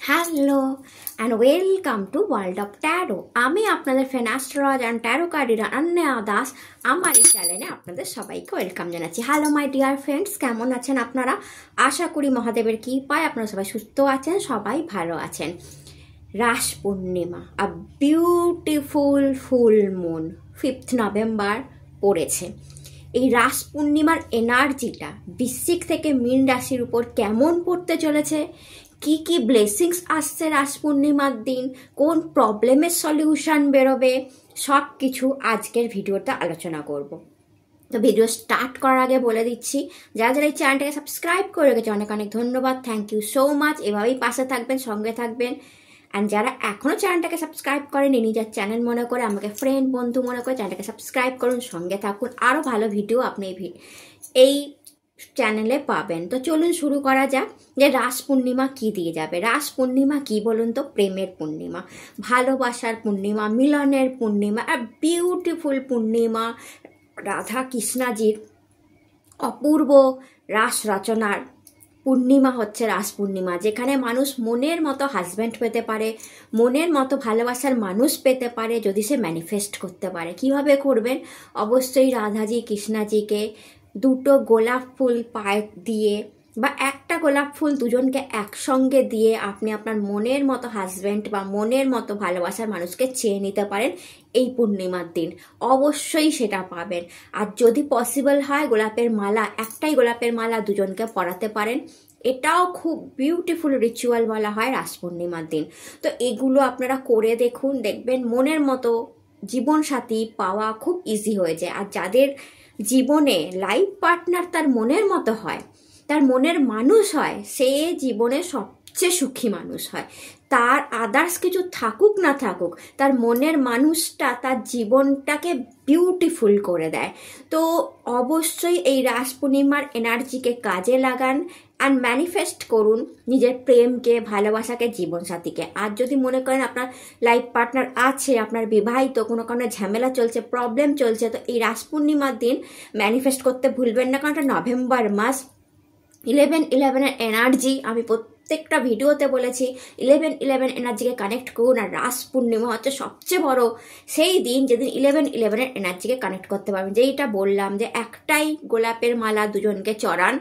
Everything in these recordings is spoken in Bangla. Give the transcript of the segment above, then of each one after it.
Hello and welcome to world of tarot. আমি আপনাদের ফেনাস্ট্রলজার and tarot card reader Anya Das. আমার এই চ্যানেলে আপনাদের সবাইকে ওয়েলকাম জানাচ্ছি। হ্যালো মাই ডিয়ার ফ্রেন্ডস, কেমন আছেন আপনারা? আশা করি মহাদেবের কৃপায় আপনারা সবাই সুস্থ আছেন, সবাই ভালো আছেন। Ras Purnima, a beautiful full moon 5th November পড়েছে। এই রাস পূর্ণিমার এনার্জিটা বৃশ্চিক থেকে মীন রাশির উপর কেমন পড়তে চলেছে, কি কি ব্লেসিংস আসছে রাস পূর্ণিমার দিন, কোন প্রবলেমের সলিউশন বেরোবে, সব কিছু আজকের ভিডিওতে আলোচনা করব। তো ভিডিও স্টার্ট করার আগে বলে দিচ্ছি, যারা যারা এই চ্যানেলটাকে সাবস্ক্রাইব করে রেখেছে অনেক অনেক ধন্যবাদ, থ্যাংক ইউ সো মাচ। এভাবেই পাশে থাকবেন, সঙ্গে থাকবেন। অ্যান্ড যারা এখনও চ্যানেলটাকে সাবস্ক্রাইব করেনি, নিজের চ্যানেল মনে করে, আমাকে ফ্রেন্ড বন্ধু মনে করে চ্যানেলটাকে সাবস্ক্রাইব করুন, সঙ্গে থাকুন। আরও ভালো ভিডিও আপনি এই চ্যানেলে পাবেন। তো চলুন শুরু করা যাক যে রাস পূর্ণিমা কি দিয়ে যাবে। রাস পূর্ণিমা কি বলুন তো? প্রেমের পূর্ণিমা, ভালোবাসার পূর্ণিমা, মিলনের পূর্ণিমা, আর বিউটিফুল পূর্ণিমা। রাধা কৃষ্ণাজির অপূর্ব রাস রচনার পূর্ণিমা হচ্ছে রাস পূর্ণিমা, যেখানে মানুষ মনের মতো হাজব্যান্ড পেতে পারে, মনের মতো ভালোবাসার মানুষ পেতে পারে যদি সে ম্যানিফেস্ট করতে পারে। কিভাবে করবেন? অবশ্যই রাধাজি কৃষ্ণাজিকে দুটো গোলাপ ফুল পায়ে দিয়ে বা একটা গোলাপ ফুল দুজনকে একসঙ্গে দিয়ে আপনি আপনার মনের মতো হাজব্যান্ড বা মনের মতো ভালোবাসার মানুষকে চেয়ে নিতে পারেন এই পূর্ণিমার দিন। অবশ্যই সেটা পাবেন। আর যদি পসিবল হয়, গোলাপের মালা, একটাই গোলাপের মালা দুজনকে পরাতে পারেন। এটাও খুব বিউটিফুল রিচুয়াল বলা হয় রাস পূর্ণিমার দিন। তো এগুলো আপনারা করে দেখুন, দেখবেন মনের মতো জীবনসাথী পাওয়া খুব ইজি হয়ে যায়। আর যাদের জীবনে লাইফ পার্টনার তার মনের মতো হয়, তার মনের মানুষ হয়, সে জীবনে সবচেয়ে সুখী মানুষ হয়। তার আদার্স কিছু থাকুক না থাকুক, তার মনের মানুষটা তার জীবনটাকে বিউটিফুল করে দেয়। তো অবশ্যই এই রাস পূর্ণিমার এনার্জিকে কাজে লাগান অ্যান্ড ম্যানিফেস্ট করুন নিজের প্রেমকে, ভালোবাসাকে, জীবনসাথীকে। আর যদি মনে করেন আপনার লাইফ পার্টনার আছে, আপনার বিবাহিত, কোনো কারণে ঝামেলা চলছে, প্রবলেম চলছে, তো এই রাস পূর্ণিমার দিন ম্যানিফেস্ট করতে ভুলবেন না, কারণ এটা নভেম্বর মাস। 11/11 এনার্জি আমি প্রত্যেকটা ভিডিওতে বলেছি, 11/11 এনার্জিকে কানেক্ট করুন। আর রাস পূর্ণিমা হচ্ছে সবচেয়ে বড় সেই দিন যেদিন 11/11 এনার্জিকে কানেক্ট করতে পারবেন। যেইটা বললাম যে একটাই গোলাপের মালা দুজনকে চড়ান,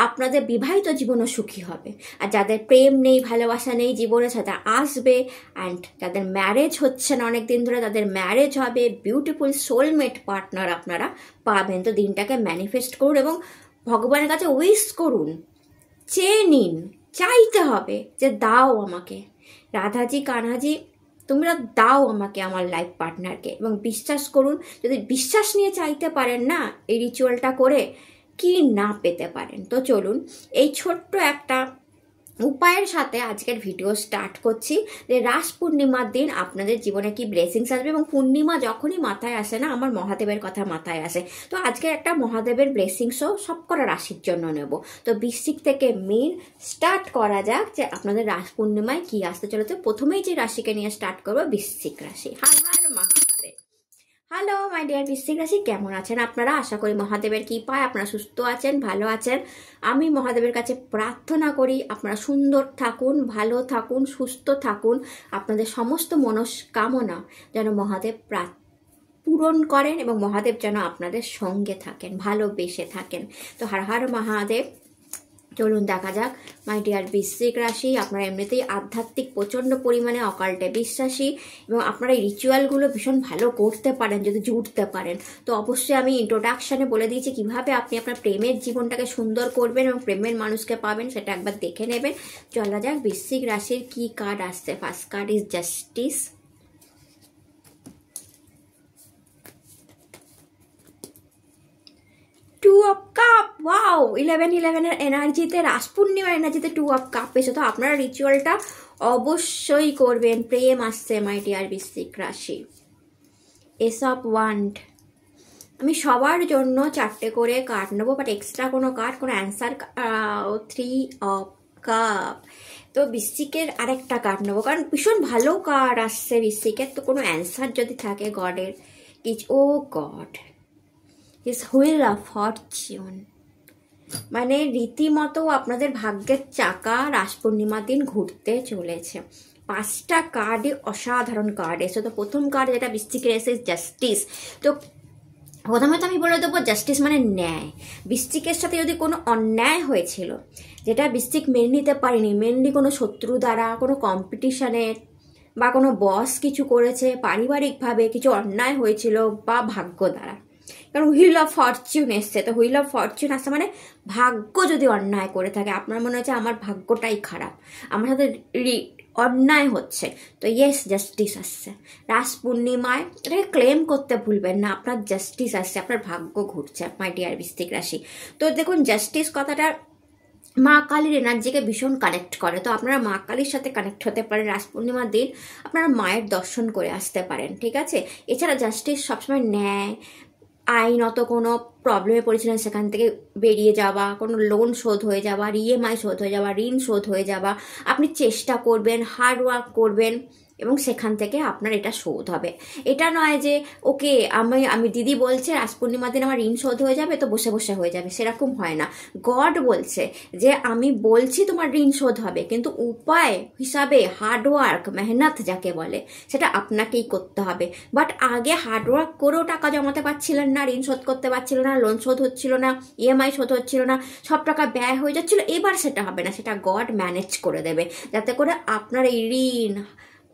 আপনাদের বিবাহিত জীবনও সুখী হবে। আর যাদের প্রেম নেই, ভালোবাসা নেই জীবনের সাথে আসবে। অ্যান্ড যাদের ম্যারেজ হচ্ছে না অনেকদিন ধরে, তাদের ম্যারেজ হবে। বিউটিফুল সোলমেট পার্টনার আপনারা পাবেন। তো দিনটাকে ম্যানিফেস্ট করুন এবং ভগবানের কাছে উইশ করুন, চেয়ে নিন, চাইতে হবে যে দাও আমাকে রাধাজি কানাজি, তোমরা দাও আমাকে আমার লাইফ পার্টনারকে। এবং বিশ্বাস করুন, যদি বিশ্বাস নিয়ে চাইতে পারেন না এই রিচুয়ালটা করে, কি না পেতে পারেন। তো চলুন এই ছোট্ট একটা উপায়ের সাথে আজকের ভিডিও স্টার্ট করছি যে রাস পূর্ণিমার দিন আপনাদের জীবনে কি ব্লেসিংস আসবে। এবং পূর্ণিমা যখনই মাথায় আসে না, আমার মহাদেবের কথা মাথায় আসে। তো আজকে একটা মহাদেবের ব্লেসিংসও সবকটা রাশির জন্য নেব। তো বৃশ্চিক থেকে মীন স্টার্ট করা যাক যে আপনাদের রাস পূর্ণিমায় কি আসতে চলেছে। প্রথমেই যে রাশিকে নিয়ে স্টার্ট করবো, বৃশ্চিক রাশি। হর Har Mahadev. Hello my dear বৃশ্চিক রাশি, কেমন আছেন আপনারা? আশা করি মহাদেবের কৃপায় আপনারা সুস্থ আছেন, ভালো আছেন। আমি মহাদেবের কাছে প্রার্থনা করি আপনারা সুন্দর থাকুন, ভালো থাকুন, সুস্থ থাকুন। আপনাদের সমস্ত মনস্কামনা যেন মহাদেব পূরণ করেন এবং মহাদেব যেন আপনাদের সঙ্গে থাকেন, ভালোবেসে থাকেন। তো হর হর মহাদেব। চলুন দেখা যাক মাই ডিয়ার বৃশ্চিক রাশি, আপনারা এমনিতেই আধ্যাত্মিক প্রচণ্ড পরিমাণে অকাল্টে বিশ্বাসী এবং আপনারা এই রিচুয়ালগুলো ভীষণ ভালো করতে পারেন যদি জুড়তে পারেন। তো অবশ্যই আমি ইন্ট্রোডাকশানে বলে দিয়েছি কীভাবে আপনি আপনার প্রেমের জীবনটাকে সুন্দর করবেন এবং প্রেমের মানুষকে পাবেন, সেটা একবার দেখে নেবেন। চলা যাক বৃশ্চিক রাশির কি কার্ড আসছে। First card is justice, two of cup. Wow, 11/11 এনার্জিতে, রাস পূর্ণিমার এনার্জিতে 2 অফ কাপ এসে। তো আপনারা রিচুয়ালটা অবশ্যই করবেন। প্রেম আসছে মাই ডিয়ার বৃশ্চিক রাশি। S of wand. আমি সবার জন্য 4টে করে কার্ড নেবো, বাট এক্সট্রা কোনো কার্ড, কোনো অ্যান্সার। 3 of cup. তো বৃশ্চিকের আরেকটা কার্ড নেবো, কারণ ভীষণ ভালো কার্ড আসছে বৃশ্চিকের। তো কোনো অ্যান্সার যদি থাকে গডের কিছু, ও god, His wheel of fortune. মানে রীতিমতো আপনাদের ভাগ্যের চাকা রাস পূর্ণিমার দিন ঘুরতে চলেছে। 5টা কার্ডে অসাধারণ কার্ড এসে। তো প্রথম কার্ড যেটা বৃশ্চিকের এসে জাস্টিস। তো প্রথমে তো আমি বলে দেবো জাস্টিস মানে ন্যায়। বৃশ্চিকের সাথে যদি কোনো অন্যায় হয়েছিল, যেটা বৃশ্চিক মেনে নিতে পারেনি, মেনলি কোনো শত্রু দ্বারা, কোনো কম্পিটিশনের, বা কোনো বস কিছু করেছে, পারিবারিকভাবে কিছু অন্যায় হয়েছিল, বা ভাগ্য দ্বারা, কারণ হুইল অফ ফরচুন এসছে। তো হুইল অফ ফরচুন আসছে মানে ভাগ্য যদি অন্যায় করে থাকে, আপনার মনে হচ্ছে আমার ভাগ্যটাই খারাপ, আমার সাথে অন্যায় হচ্ছে, তো ইয়েস জাস্টিস আসছে রাস পূর্ণিমায়। এটাকে ক্লেম করতে ভুলবেন না, আপনার জাস্টিস আসছে, আপনার ভাগ্য ঘুরছে মাই ডিয়ার বৃশ্চিক রাশি। তো দেখুন জাস্টিস কথাটা মা কালীর এনার্জিকে ভীষণ কানেক্ট করে। তো আপনারা মা কালীর সাথে কানেক্ট হতে পারেন রাস পূর্ণিমার দিন, আপনারা মায়ের দর্শন করে আসতে পারেন, ঠিক আছে। এছাড়া জাস্টিস সবসময় ন্যায়, আইনত কোনো প্রবলেমে পড়েছিলেন সেখান থেকে বেরিয়ে যাওয়া, কোনো লোন শোধ হয়ে যাওয়া, ইএমআই শোধ হয়ে যাওয়া, ঋণ শোধ হয়ে যাওয়া, আপনি চেষ্টা করবেন, হার্ড ওয়ার্ক করবেন এবং সেখান থেকে আপনার এটা শোধ হবে। এটা নয় যে ওকে আমি দিদি বলছে রাস পূর্ণিমার দিন আমার ঋণ শোধ হয়ে যাবে তো বসে বসে হয়ে যাবে, সেরকম হয় না। গড বলছে যে আমি বলছি তোমার ঋণ শোধ হবে, কিন্তু উপায় হিসাবে হার্ডওয়ার্ক, মেহনত যাকে বলে, সেটা আপনাকেই করতে হবে। বাট আগে হার্ডওয়ার্ক করেও টাকা জমাতে পারছিলেন না, ঋণ শোধ করতে পারছিল না, লোন শোধ হচ্ছিল না, ইএমআই শোধ হচ্ছিল না, সব টাকা ব্যয় হয়ে যাচ্ছিল, এবার সেটা হবে না, সেটা গড ম্যানেজ করে দেবে, যাতে করে আপনার এই ঋণ,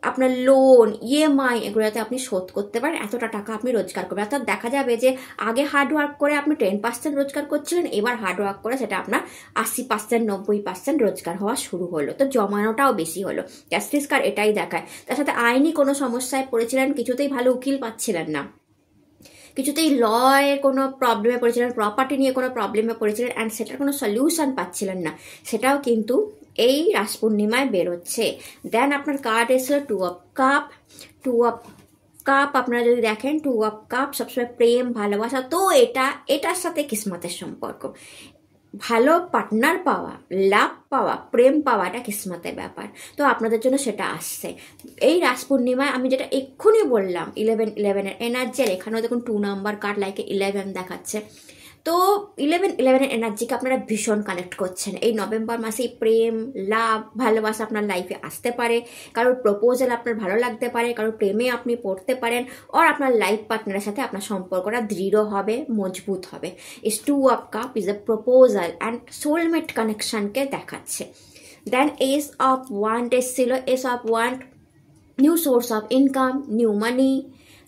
আপনার লোন, ইএমআই এগুলো যাতে আপনি শোধ করতে পারেন, এতটা টাকা আপনি রোজগার করবেন। অর্থাৎ দেখা যাবে যে আগে হার্ডওয়ার্ক করে আপনি 10% রোজগার করছিলেন, এবার হার্ডওয়ার্ক করে সেটা আপনার 80%, 90% রোজগার হওয়া শুরু হলো, তো জমানোটাও বেশি হলো। জাস্টিস কার্ড এটাই দেখায়। তার সাথে আইনি কোনো সমস্যায় পড়েছিলেন, কিছুতেই ভালো উকিল পাচ্ছিলেন না, কিছুতেই লয়ের কোনো প্রবলেমে পড়েছিলেন, প্রপার্টি নিয়ে কোনো প্রবলেমে পড়েছিলেন অ্যান্ড সেটার কোনো সলিউশন পাচ্ছিলেন না, সেটাও কিন্তু এই রাস পূর্ণিমায় বেরোচ্ছে। দেন আপনার কার্ড এসেছিল 2 অফ কাপ। 2 অফ কাপ আপনারা যদি দেখেন, 2 অফ কাপ সবসময় প্রেম, ভালোবাসা। তো এটার সাথে কিসমতের সম্পর্ক, ভালো পার্টনার পাওয়া, লাভ পাওয়া, প্রেম পাওয়া, এটা কিসমতের ব্যাপার। তো আপনাদের জন্য সেটা আসছে এই রাস পূর্ণিমায়। আমি যেটা এক্ষুনি বললাম 11-11 এনার্জি, আর এখানেও দেখুন 2 নাম্বার কার্ড লাইকে 11 দেখাচ্ছে। তো 11-11 এনার্জিকে আপনারা ভীষণ কানেক্ট করছেন। এই নভেম্বর মাসে প্রেম, লাভ, ভালোবাসা আপনার লাইফে আসতে পারে, কারোর প্রপোজাল আপনার ভালো লাগতে পারে, কারোর প্রেমে আপনি পড়তে পারেন, আর আপনার লাইফ পার্টনারের সাথে আপনার সম্পর্কটা দৃঢ় হবে, মজবুত হবে। Is 2 of cup is a proposal and soulmate কানেকশনকে দেখাচ্ছে। দেন এস অফ ওয়ান্ড এসছিল। Ace of wand new source of income, new money,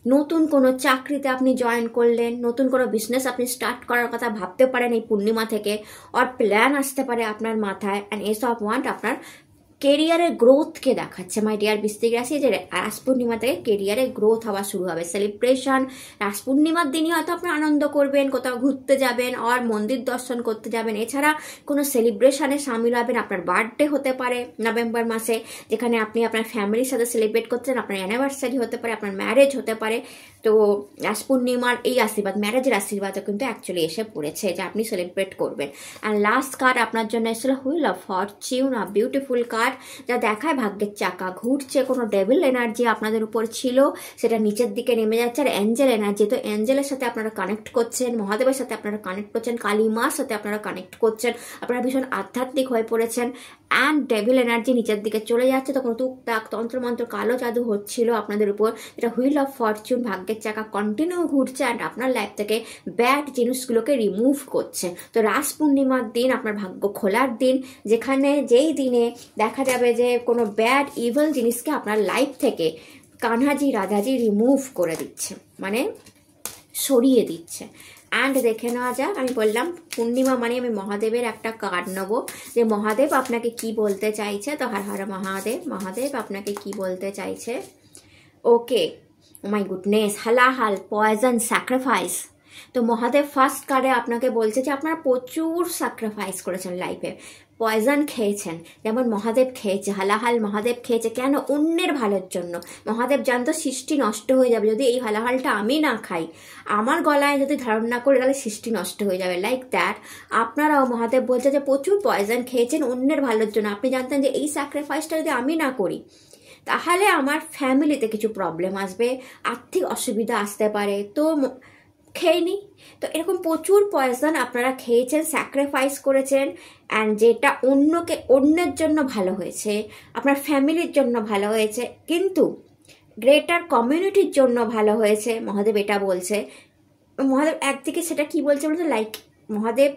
নতুন কোনো চাকরিতে আপনি জয়েন করলেন, নতুন কোনো বিজনেস আপনি স্টার্ট করার কথা ভাবতে পারেন এই পূর্ণিমা থেকে, আর প্ল্যান আসতে পারে আপনার মাথায়। অ্যান্ড এস অফ ওয়ান্ড আপনার কেরিয়ারের গ্রোথকে দেখাচ্ছে মাই ডিয়ার বৃশ্চিক রাশি, যে রাস পূর্ণিমা থেকে কেরিয়ারে গ্রোথ হওয়া শুরু হবে। সেলিব্রেশন, রাস পূর্ণিমার দিনই হয়তো আপনি আনন্দ করবেন, কোথাও ঘুরতে যাবেন, আর মন্দির দর্শন করতে যাবেন, এছাড়া কোনো সেলিব্রেশনে সামিল হবেন। আপনার বার্থডে হতে পারে নভেম্বর মাসে, যেখানে আপনি আপনার ফ্যামিলির সাথে সেলিব্রেট করছেন, আপনার অ্যানিভার্সারি হতে পারে, আপনার ম্যারেজ হতে পারে। তো রাস পূর্ণিমার এই আশীর্বাদ, ম্যারেজের আশীর্বাদও কিন্তু অ্যাকচুয়ালি এসে পড়েছে, যে আপনি সেলিব্রেট করবেন। অ্যান্ড লাস্ট কার্ড আপনার জন্য এসেছিল wheel of Fortune, a beautiful card, যা দেখায় ভাগ্যের চাকা ঘুরছে। কোনো ডেভিল এনার্জি আপনাদের উপর ছিল, সেটা নিচের দিকে নেমে যাচ্ছে। আর অ্যাঞ্জেল এনার্জি, তো অ্যাঞ্জেলের সাথে আপনারা কানেক্ট করছেন, মহাদেবের সাথে আপনারা কানেক্ট করছেন, কালী মার সাথে আপনারা কানেক্ট করছেন, আপনারা ভীষণ আধ্যাত্মিক হয়ে পড়েছেন। অ্যান্ড ডেভিল এনার্জি নিচের দিকে চলে যাচ্ছে, তখন টুকটাক তন্ত্রমন্ত্র কালো জাদু হচ্ছিল আপনাদের উপর, যেটা হুইল অফ ফরচুন, ভাগ্যের চাকা কন্টিনিউ ঘুরছে অ্যান্ড আপনার লাইফ থেকে ব্যাড জিনিসগুলোকে রিমুভ করছে। তো রাস পূর্ণিমার দিন আপনার ভাগ্য খোলার দিন, যেখানে যেই দিনে দেখা যাবে যে কোনো ব্যাড ইভিল জিনিসকে আপনার লাইফ থেকে কানহাজি রাধাজি রিমুভ করে দিচ্ছে, মানে সরিয়ে দিচ্ছে। অ্যান্ড দেখে নেওয়া যাক, আমি বললাম পূর্ণিমা মানে আমি মহাদেবের একটা কার্ড নেবো, যে মহাদেব আপনাকে কি বলতে চাইছে। তো হর হর মহাদেব, মহাদেব আপনাকে কি বলতে চাইছে। ওকে, ও মাই গুডনেস, হালাহাল, পয়জন, স্যাক্রিফাইস। তো মহাদেব ফার্স্ট কার্ডে আপনাকে বলছে যে আপনারা প্রচুর স্যাক্রিফাইস করেছেন লাইফে, পয়জন খেয়েছেন, যেমন মহাদেব খেয়েছে, হালাহাল মহাদেব খেয়েছে। কেন? অন্যের ভালোর জন্য। মহাদেব জানতো সৃষ্টি নষ্ট হয়ে যাবে যদি এই হালাহালটা আমি না খাই, আমার গলায় যদি ধারণ না করি তাহলে সৃষ্টি নষ্ট হয়ে যাবে। লাইক দ্যাট আপনারাও, মহাদেব বলছে যে প্রচুর পয়জন খেয়েছেন অন্যের ভালোর জন্য। আপনি জানতেন যে এই স্যাক্রিফাইসটা যদি আমি না করি তাহলে আমার ফ্যামিলিতে কিছু প্রবলেম আসবে, আর্থিক অসুবিধা আসতে পারে। তো খেয়ে নিই। তো এরকম প্রচুর পয়জন আপনারা খেয়েছেন, স্যাক্রিফাইস করেছেন, অ্যান্ড যেটা অন্যের জন্য ভালো হয়েছে, আপনার ফ্যামিলির জন্য ভালো হয়েছে, কিন্তু গ্রেটার কমিউনিটির জন্য ভালো হয়েছে, মহাদেব এটা বলছে। মহাদেব একদিকে সেটা কি বলছে বলতে, লাইক মহাদেব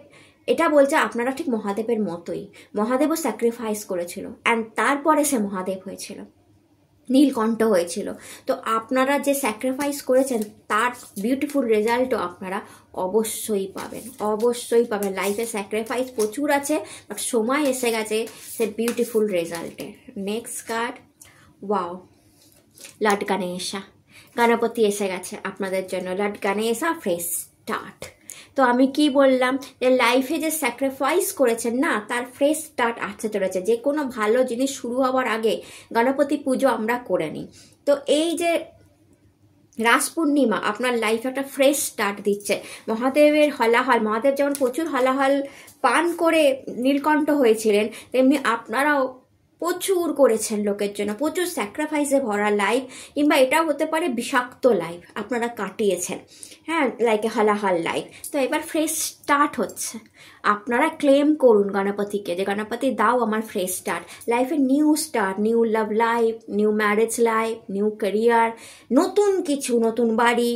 এটা বলছে আপনারা ঠিক মহাদেবের মতোই, মহাদেবও স্যাক্রিফাইস করেছিল অ্যান্ড তারপরে সে মহাদেব হয়েছিল, নীলকণ্ঠ হয়েছিল। তো আপনারা যে স্যাক্রিফাইস করেছেন তার বিউটিফুল রেজাল্টও আপনারা অবশ্যই পাবেন, অবশ্যই পাবেন। লাইফে স্যাক্রিফাইস প্রচুর আছে, বাট সময় এসে গেছে সে বিউটিফুল রেজাল্টের। Next card, wow, lord Ganesha, Ganapati এসে গেছে আপনাদের জন্য। Lord Ganesha, fresh start. তো আমি কি বললাম, যে লাইফে যে স্যাক্রিফাইস করেছেন না, তার ফ্রেশ স্টার্ট আসতে চলেছে। যে কোনো ভালো জিনিস শুরু হওয়ার আগে গণপতি পুজো আমরা করে নিই। তো এই যে রাস পূর্ণিমা আপনার লাইফে একটা ফ্রেশ স্টার্ট দিচ্ছে। মহাদেবের হলাহল, মহাদেব যেমন প্রচুর হলাহল পান করে নীলকণ্ঠ হয়েছিলেন, তেমনি আপনারাও প্রচুর করেছেন লোকের জন্য, প্রচুর স্যাক্রিফাইসে ভরা লাইফ, কিংবা এটাও হতে পারে বিষাক্ত লাইফ আপনারা কাটিয়েছেন, হ্যাঁ, লাইক এ হলাহল লাইফ। তো এবার ফ্রেশ স্টার্ট হচ্ছে। আপনারা ক্লেম করুন গণপতিকে, যে গণপতি দাও আমার ফ্রেশ স্টার্ট, লাইফে new start, new love life, new marriage life, new career, নতুন কিছু, নতুন বাড়ি,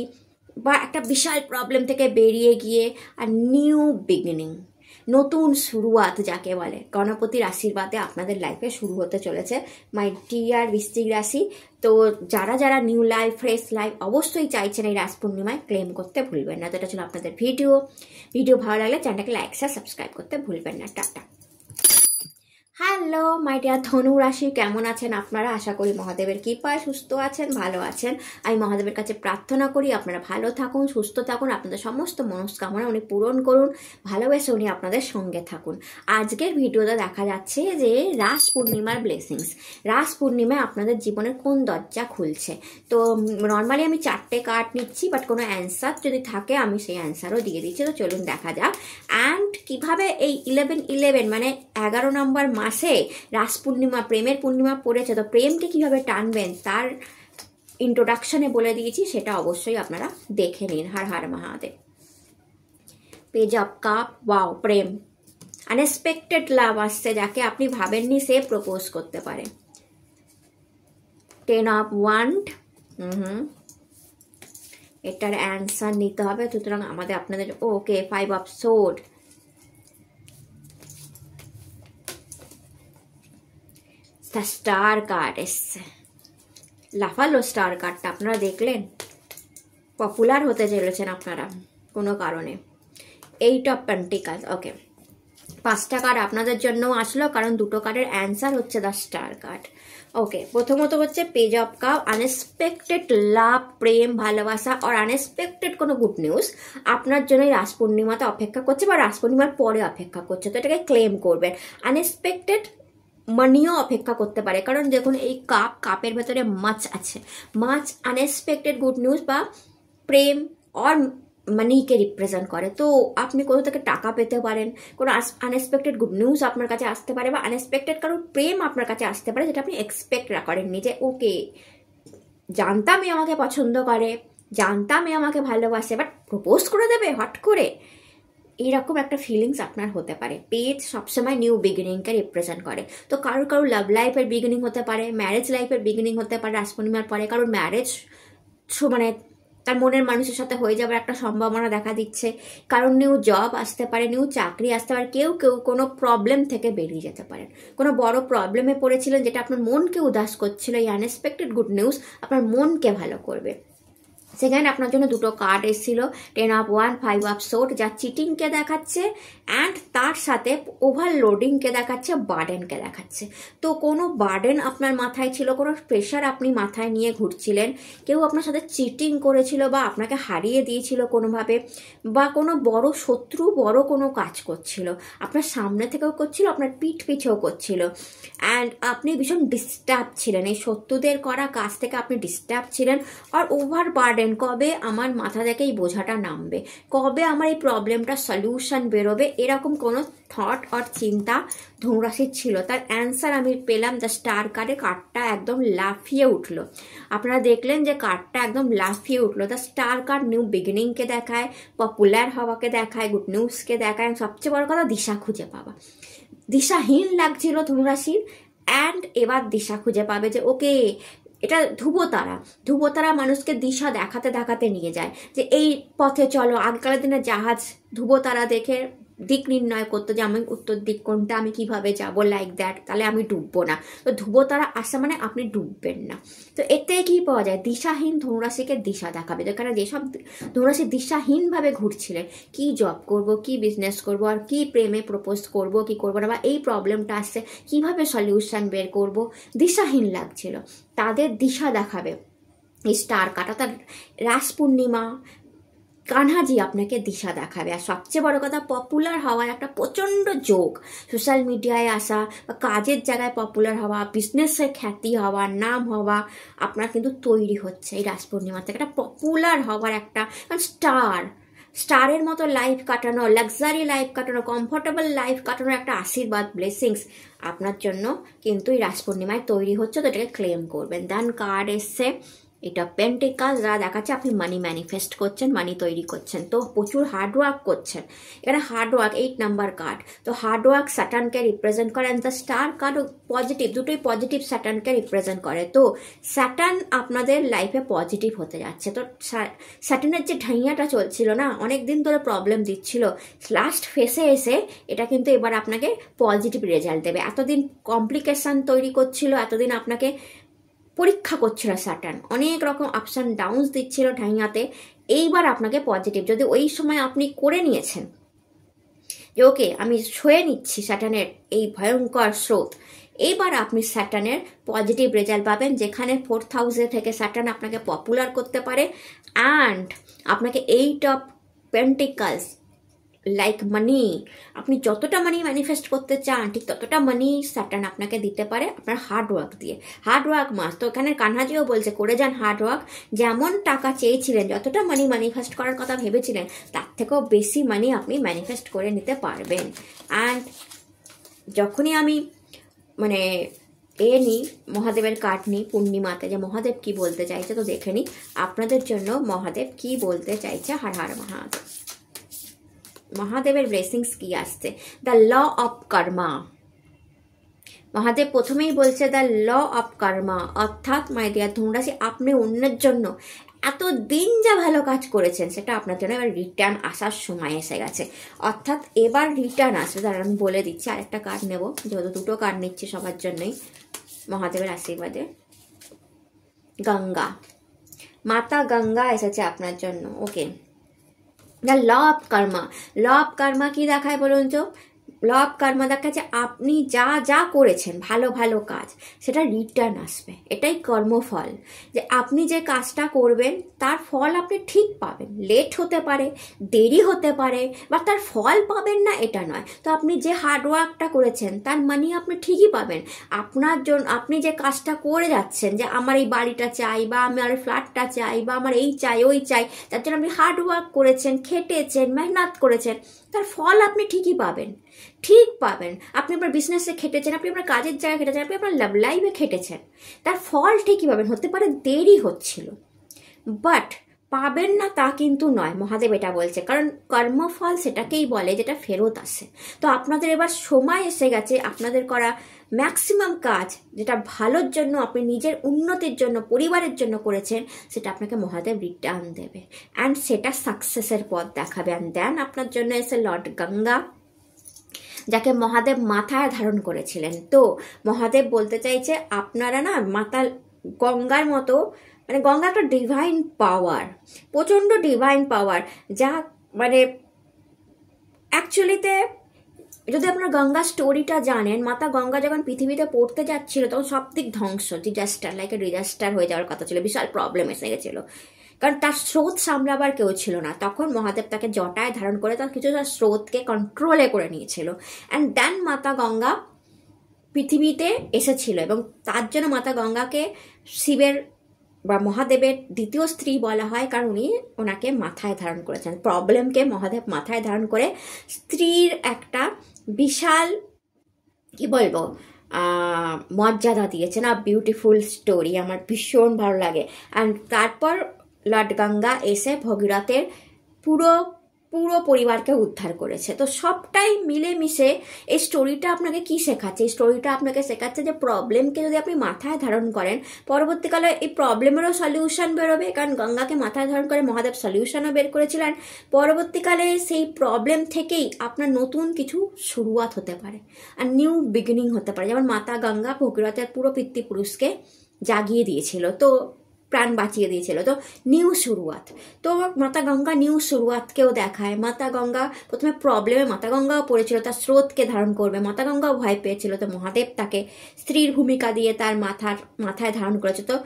বা একটা বিশাল প্রবলেম থেকে বেরিয়ে গিয়ে আর নিউ বিগিনিং, নতুন শুরুয়াত যাকে বলে, গণপতির আশীর্বাদে আপনাদের লাইফে শুরু হতে চলেছে মাই ডিয়ার বৃশ্চিক রাশি। তো যারা যারা নিউ লাইফ, ফ্রেশ লাইফ অবশ্যই চাইছেন এই রাস পূর্ণিমায়, ক্লেম করতে ভুলবেন না। তো এটা ছিল আপনাদের ভিডিও ভালো লাগলে চ্যানেলটাকে লাইক শেয়ার সাবস্ক্রাইব করতে ভুলবেন না। টাটা। হ্যালো মাই ডিয়ার ধনু রাশি, কেমন আছেন আপনারা? আশা করি মহাদেবের কৃপায় সুস্থ আছেন, ভালো আছেন। আমি মহাদেবের কাছে প্রার্থনা করি আপনারা ভালো থাকুন, সুস্থ থাকুন, আপনাদের সমস্ত মনস্কামনা উনি পূরণ করুন, ভালোবেসে উনি আপনাদের সঙ্গে থাকুন। আজকের ভিডিওতে দেখা যাচ্ছে যে রাস পূর্ণিমার ব্লেসিংস, রাস পূর্ণিমায় আপনাদের জীবনের কোন দরজা খুলছে। তো নর্মালি আমি 4টে কার্ড নিচ্ছি, বাট কোনো অ্যান্সার যদি থাকে আমি সেই অ্যান্সারও দিয়ে দিচ্ছি। তো চলুন দেখা যাক। অ্যান্ড কিভাবে এই 11/11 মানে 11 নম্বর মাসে রাস পূর্ণিমা, প্রেমের পূর্ণিমা পড়েছে, তো প্রেমকে কিভাবে টানবেন তার ইন্ট্রোডাকশনে বলে দিয়েছি, সেটা অবশ্যই আপনারা দেখে নিন। Har Har Mahadev. Page of cup, wow, প্রেম, আনএক্সপেক্টেড লাভ আসছে, যাকে আপনি ভাবেননি সে প্রপোজ করতে পারে। 10 অফ ওয়ান্ড, এটার অ্যান্সার নিতে হবে, সুতরাং আমাদের আপনাদের ওকে। 5 অফ সোর্ড, স্টার কার্ড এসছে, লাফালো স্টার কার্ডটা, আপনারা দেখলেন, পপুলার হতে চলেছেন আপনারা কোনো কারণে। 8 অফ পেন্টিকলস, ওকে, 5টা কার্ড আপনাদের জন্য আসলো, কারণ 2টো কার্ডের অ্যান্সার হচ্ছে দ্য স্টার কার্ড। ওকে, প্রথমত হচ্ছে পেজ অফ কাপ, আনএক্সপেক্টেড লাভ, প্রেম, ভালোবাসা আর আনএক্সপেক্টেড কোনো গুড নিউজ আপনার জন্য রাস পূর্ণিমাতে অপেক্ষা করছে, বা রাস পূর্ণিমার পরে অপেক্ষা করছে। তো এটাকে ক্লেম করবেন। আনএক্সপেক্টেড মানিও অপেক্ষা করতে পারে, কারণ দেখুন এই কাপের ভেতরে মাছ আছে, মাছ আনএক্সপেক্টেড গুড নিউজ বা প্রেম আর মানিকে রিপ্রেজেন্ট করে। তো আপনি কোথাও থেকে টাকা পেতে পারেন, কোনো আনএক্সপেক্টেড গুড নিউজ আপনার কাছে আসতে পারে, বা আনএক্সপেক্টেড কারো প্রেম আপনার কাছে আসতে পারে, যেটা আপনি এক্সপেক্ট করেননি। যে ওকে, জানতাম এ আমাকে পছন্দ করে, জানতাম এ আমাকে ভালোবাসে, বাট প্রপোজ করে দেবে হট করে, এইরকম একটা ফিলিংস আপনার হতে পারে। পেজ সবসময় নিউ বিগিনিংকে রিপ্রেজেন্ট করে। তো কারোর লাভ লাইফের বিগিনিং হতে পারে, ম্যারেজ লাইফের বিগিনিং হতে পারে রাস পূর্ণিমার পরে, কারোর ম্যারেজ মানে তার মনের মানুষের সাথে হয়ে যাওয়ার একটা সম্ভাবনা দেখা দিচ্ছে, কারণ নিউ জব আসতে পারে, নিউ চাকরি আসতে পারে, কেউ কোনো প্রবলেম থেকে বেরিয়ে যেতে পারেন, কোনো বড় প্রবলেমে পড়েছিলেন যেটা আপনার মনকে উদাস করছিল, এই আনএক্সপেক্টেড গুড নিউজ আপনার মনকে ভালো করবে। সেখানে আপনার জন্য 2টো কার্ড এসেছিল, 10 অফ ওয়ান্ড, 5 অফ সোর্ড, যা চিটিংকে দেখাচ্ছে অ্যান্ড তার সাথে ওভারলোডিংকে দেখাচ্ছে, বার্ডেনকে দেখাচ্ছে। তো কোনো বার্ডেন আপনার মাথায় ছিল, কোনো প্রেশার আপনি মাথায় নিয়ে ঘুরছিলেন, কেউ আপনার সাথে চিটিং করেছিল বা আপনাকে হারিয়ে দিয়েছিল কোনোভাবে, বা কোনো বড় শত্রু বড় কোনো কাজ করছিল, আপনার সামনে থেকেও করছিল, আপনার পিঠ পিছেও করছিল, অ্যান্ড আপনি ভীষণ ডিস্টার্ব ছিলেন। এই শত্রুদের করা কাজ থেকে আপনি ডিস্টার্ব ছিলেন, আর ওভার বার্ডেন করেন কবে আমার মাথা থেকে এই বোঝাটা নামবে, কবে আমার এই প্রবলেমটা সলিউশন বেরোবে, এরকম কোনো থট আর চিন্তা ধনুরাশির ছিল। তার অ্যান্সার আমি পেলাম দ্য স্টার কার্ডে। কার্ডটা একদম লাফিয়ে উঠলো। আপনারা দেখলেন যে কার্ডটা একদম লাফিয়ে উঠলো। দ্য স্টার কার্ড নিউ বিগিনিংকে দেখায়, পপুলার হওয়াকে দেখায়, গুড নিউজকে দেখায়, সবচেয়ে বড় কথা দিশা খুঁজে পাওয়া। দিশাহীন লাগছিল ধনুরাশির, অ্যান্ড এবার দিশা খুঁজে পাবে যে ওকে, এটা ধ্রুবতারা। ধ্রুবতারা মানুষকে দিশা দেখাতে দেখাতে নিয়ে যায় যে এই পথে চলো। আগকালের দিনে জাহাজ ধ্রুবতারা দেখে দিক নির্ণয় করতো যে আমি উত্তর দিক কোনটা, আমি কিভাবে যাব, লাইক দ্যাট, তাহলে আমি ডুববো না। তো ধ্রুবতারা আসা মানে আপনি ডুববেন না। তো এতে কি পাওয়া যায়, দিশাহীন ধনুরাশিকে দিশা দেখাবে। যেখানে যেসব ধনুরাশি দিশাহীনভাবে ঘুরছিলেন, কি জব করব, কি বিজনেস করব, আর কি প্রেমে প্রপোজ করব, কি করবো না, বা এই প্রবলেমটা আসছে কিভাবে সলিউশন বের করব, দিশাহীন লাগছিল, তাদের দিশা দেখাবে এই স্টার কাটা। তার রাস পূর্ণিমা কানহাজি আপনাকে দিশা দেখাবে। আর সবচেয়ে বড় কথা, পপুলার হওয়ার একটা প্রচণ্ড যোগ, সোশ্যাল মিডিয়ায় আসা বা কাজের জায়গায় পপুলার হওয়া, বিজনেসের খ্যাতি হওয়া, নাম হওয়া আপনার কিন্তু তৈরি হচ্ছে এই রাস পূর্ণিমা থেকে। একটা পপুলার হওয়ার একটা স্টারের মতো লাইফ কাটানো, লাক্সারি লাইফ কাটানো, কমফোর্টেবল লাইফ কাটানোর একটা আশীর্বাদ, ব্লেসিংস আপনার জন্য কিন্তু এই রাস পূর্ণিমায় তৈরি হচ্ছে। তো এটাকে ক্লেম করবেন। দেন কার্ড এসছে এটা পেন্টিকালস, যা দেখাচ্ছে আপনি মানি ম্যানিফেস্ট করছেন, মানি তৈরি করছেন, তো প্রচুর হার্ডওয়ার্ক করছেন। এখানে হার্ডওয়ার্ক 8 নাম্বার কার্ড, তো হার্ডওয়ার্ক স্যাটার্নকে রিপ্রেজেন্ট করে। And the star card positive, দুটোই পজিটিভ স্যাটার্নকে রিপ্রেজেন্ট করে। তো স্যাটার্ন আপনাদের লাইফে পজিটিভ হতে যাচ্ছে। তো স্যাটার্নের যে ঢাইয়াটা চলছিল না, অনেক দিন ধরে প্রবলেম দিচ্ছিল, লাস্ট ফেসে এসে এটা কিন্তু এবার আপনাকে পজিটিভ রেজাল্ট দেবে। এতদিন কমপ্লিকেশন তৈরি করছিল, এতদিন আপনাকে পরীক্ষা করছিল স্যাটার্ন, অনেক রকম আপস অ্যান্ড ডাউনস দিচ্ছিল ঢাইয়াতে। এইবার আপনাকে পজিটিভ, যদি ওই সময় আপনি করে নিয়েছেন যে ওকে আমি সয়ে নিচ্ছি স্যাটার্নের এই ভয়ঙ্কর স্রোত, এইবার আপনি স্যাটার্নের পজিটিভ রেজাল্ট পাবেন। যেখানে 4th হাউসে থেকে স্যাটার্ন আপনাকে পপুলার করতে পারে, অ্যান্ড আপনাকে 8 অফ পেন্টিকালস লাইক মানি, আপনি যতটা মানি ম্যানিফেস্ট করতে চান ঠিক ততটা মানি স্যাটার্ন আপনাকে দিতে পারে আপনার হার্ডওয়ার্ক দিয়ে। হার্ডওয়ার্ক মাস, তো এখানে কানহাজিও বলছে করে যান হার্ডওয়ার্ক। যেমন টাকা চেয়েছিলেন, যতটা মানি ম্যানিফেস্ট করার কথা ভেবেছিলেন, তার থেকেও বেশি মানি আপনি ম্যানিফেস্ট করে নিতে পারবেন। অ্যান্ড যখনই আমি নিই মহাদেবের কার্ড নিই পূর্ণিমাতে, যে মহাদেব কি বলতে চাইছে, তো দেখে নিই আপনাদের জন্য মহাদেব কি বলতে চাইছে। হর হর মহাদেব। মহাদেবের ব্লেসিংস কি আসছে, দ্য ল অফ কর্মা। মহাদেব প্রথমেই বলছে দ্য ল অফ কর্মা, অর্থাৎ মাই ডিয়ার ধনুরাশি, আপনি অন্যের জন্য এতদিন যা ভালো কাজ করেছেন সেটা আপনার জন্য এবার রিটার্ন আসার সময় এসে গেছে। অর্থাৎ এবার রিটার্ন আসবে। তার আমি বলে দিচ্ছি, আরেকটা কার্ড নেব, যেহেতু দুটো কার্ড নিচ্ছি সবার জন্যই মহাদেবের আশীর্বাদে। গঙ্গা, মাতা গঙ্গা এসেছে আপনার জন্য। Okay, the law of karma. Law of karma কি দেখায় বলুন তো? ল অফ কর্মা দেখাচ্ছে আপনি যা যা করেছেন ভালো ভালো কাজ, সেটা রিটার্ন আসবে। এটাই কর্মফল, যে আপনি যে কাজটা করবেন তার ফল আপনি ঠিক পাবেন। লেট হতে পারে, দেরি হতে পারে, বা তার ফল পাবেন না এটা নয়। তো আপনি যে হার্ডওয়ার্কটা করেছেন তার মানি আপনি ঠিকই পাবেন। আপনার জন্য আপনি যে কাজটা করে যাচ্ছেন, যে আমার এই বাড়িটা চাই, বা আমার ফ্ল্যাটটা চাই, বা আমার এই চাই ওই চাই, তার জন্য আপনি হার্ডওয়ার্ক করেছেন, খেটেছেন, মেহনত করেছেন, তার ফল আপনি ঠিকই পাবেন, ঠিক পাবেন। আপনি আপনার বিজনেসে খেটেছেন, আপনি আপনার কাজের জায়গায় খেটেছেন, আপনি আপনার লাভ লাইফে খেটেছেন, তার ফল ঠিকই পাবেন। হতে পারে দেরি হচ্ছিল, বাট পাবেন না তা কিন্তু নয়। মহাদেব এটা বলছে, কারণ কর্মফল সেটাকেই বলে যেটা ফেরত আসে। তো আপনাদের এবার সময় এসে গেছে আপনাদের করা ম্যাক্সিমাম কাজ, যেটা ভালোর জন্য, আপনি নিজের উন্নতির জন্য, পরিবারের জন্য করেছেন, সেটা আপনাকে মহাদেব রিটার্ন দেবে, অ্যান্ড সেটা সাকসেসের পথ দেখাবে। অ্যান্ড দেন আপনার জন্য এসে লর্ড গঙ্গা, যাকে মহাদেব মাথায় ধারণ করেছিলেন। তো মহাদেব বলতে চাইছে আপনারা না মাতা গঙ্গার মতো, গঙ্গা একটা ডিভাইন পাওয়ার, প্রচণ্ড ডিভাইন পাওয়ার, যা অ্যাকচুয়ালিতে যদি আপনার গঙ্গা স্টোরিটা জানেন, মাতা গঙ্গা যখন পৃথিবীতে পড়তে যাচ্ছিল তখন সব দিক ধ্বংস, ডিজাস্টার, লাইক এ ডিজাস্টার হয়ে যাওয়ার কথা ছিল, বিশাল প্রবলেম এসে গেছিলো, কারণ তার স্রোত সামলাবার কেউ ছিল না। তখন মহাদেব তাকে জটায় ধারণ করে তার কিছু তার স্রোতকে কন্ট্রোলে করে নিয়েছিল। অ্যান্ড দেন মাতা গঙ্গা পৃথিবীতে এসেছিল, এবং তার জন্য মাতা গঙ্গাকে শিবের বা মহাদেবের দ্বিতীয় স্ত্রী বলা হয়, কারণ উনি ওনাকে মাথায় ধারণ করেছেন। প্রবলেমকে মহাদেব মাথায় ধারণ করে স্ত্রীর একটা বিশাল কি বলবো মর্যাদা দিয়েছেন। বিউটিফুল স্টোরি, আমার ভীষণ ভালো লাগে। অ্যান্ড তারপর লর্ড গঙ্গা এসে ভগীরথের পুরো পুরো পরিবারকে উদ্ধার করেছে। তো সবটাই মিলেমিশে এই স্টোরিটা আপনাকে কি শেখাচ্ছে? এই স্টোরিটা আপনাকে শেখাচ্ছে যে প্রবলেমকে যদি আপনি মাথায় ধারণ করেন, পরবর্তীকালে এই প্রবলেমেরও সলিউশন বেরোবে, কারণ গঙ্গাকে মাথায় ধারণ করে মহাদেব সলিউশনও বের করেছিলেন। পরবর্তীকালে সেই প্রবলেম থেকেই আপনার নতুন কিছু শুরুয়াত হতে পারে, আর নিউ বিগিনিং হতে পারে। যেমন মাতা গঙ্গা ভগীরথের পুরো পিতৃপুরুষকে জাগিয়ে দিয়েছিল, তো প্রাণ বাঁচিয়ে দিয়েছিল, তো নিউ শুরুয়াত। তো মাতা গঙ্গা নিউ শুরুয়াতকেও দেখায়। মাতা গঙ্গা প্রথমে প্রবলেমে মাতা গঙ্গাও পড়েছিল, তার স্রোতকে ধারণ করবে, মাতা গঙ্গাও ভয় পেয়েছিল, তো মহাদেব তাকে স্ত্রীর ভূমিকা দিয়ে তার মাথায় ধারণ করেছে। তো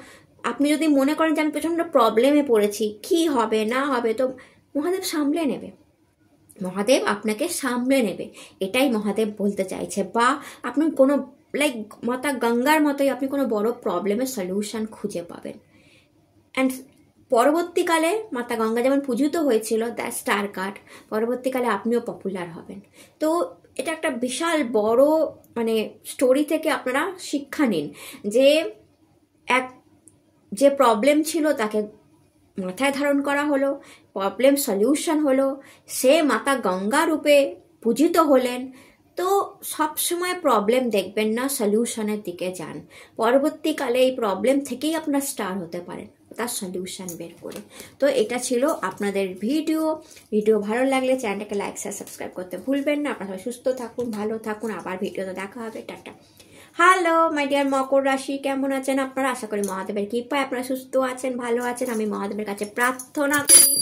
আপনি যদি মনে করেন যে আমি প্রচণ্ড প্রবলেমে পড়েছি, কি হবে না হবে, তো মহাদেব সামলে নেবে, মহাদেব আপনাকে সামলে নেবে, এটাই মহাদেব বলতে চাইছে। বা আপনি কোনো লাইক মাতা গঙ্গার মতোই আপনি কোনো বড় প্রবলেমের সলিউশন খুঁজে পাবেন। অ্যান্ড পরবর্তীকালে মাতা গঙ্গা যেমন পূজিত হয়েছিল, দ্য স্টার কার্ড, পরবর্তীকালে আপনিও পপুলার হবেন। তো এটা একটা বিশাল বড় মানে স্টোরি থেকে আপনারা শিক্ষা নিন যে যে প্রবলেম ছিল তাকে মাথায় ধারণ করা হলো, প্রবলেম সলিউশন হলো, সে মাতা গঙ্গা রূপে পূজিত হলেন। তো সবসময় প্রবলেম দেখবেন না, সলিউশনের দিকে যান। পরবর্তীকালে এই প্রবলেম থেকেই আপনার স্টার হতে পারেন, তার সলিউশন বের করে। তো এটা ছিল আপনাদের ভিডিও ভালো লাগলে চ্যানেলটাকে লাইক শেয়ার সাবস্ক্রাইব করতে ভুলবেন না। আপনারা সুস্থ থাকুন, ভালো থাকুন, আবার ভিডিওতে দেখা হবে। টাটা। হ্যালো মাই ডিয়ার মকর রাশি, কেমন আছেন আপনারা? আশা করি মহাদেবের কৃপায় আপনারা সুস্থ আছেন, ভালো আছেন। আমি মহাদেবের কাছে প্রার্থনা করি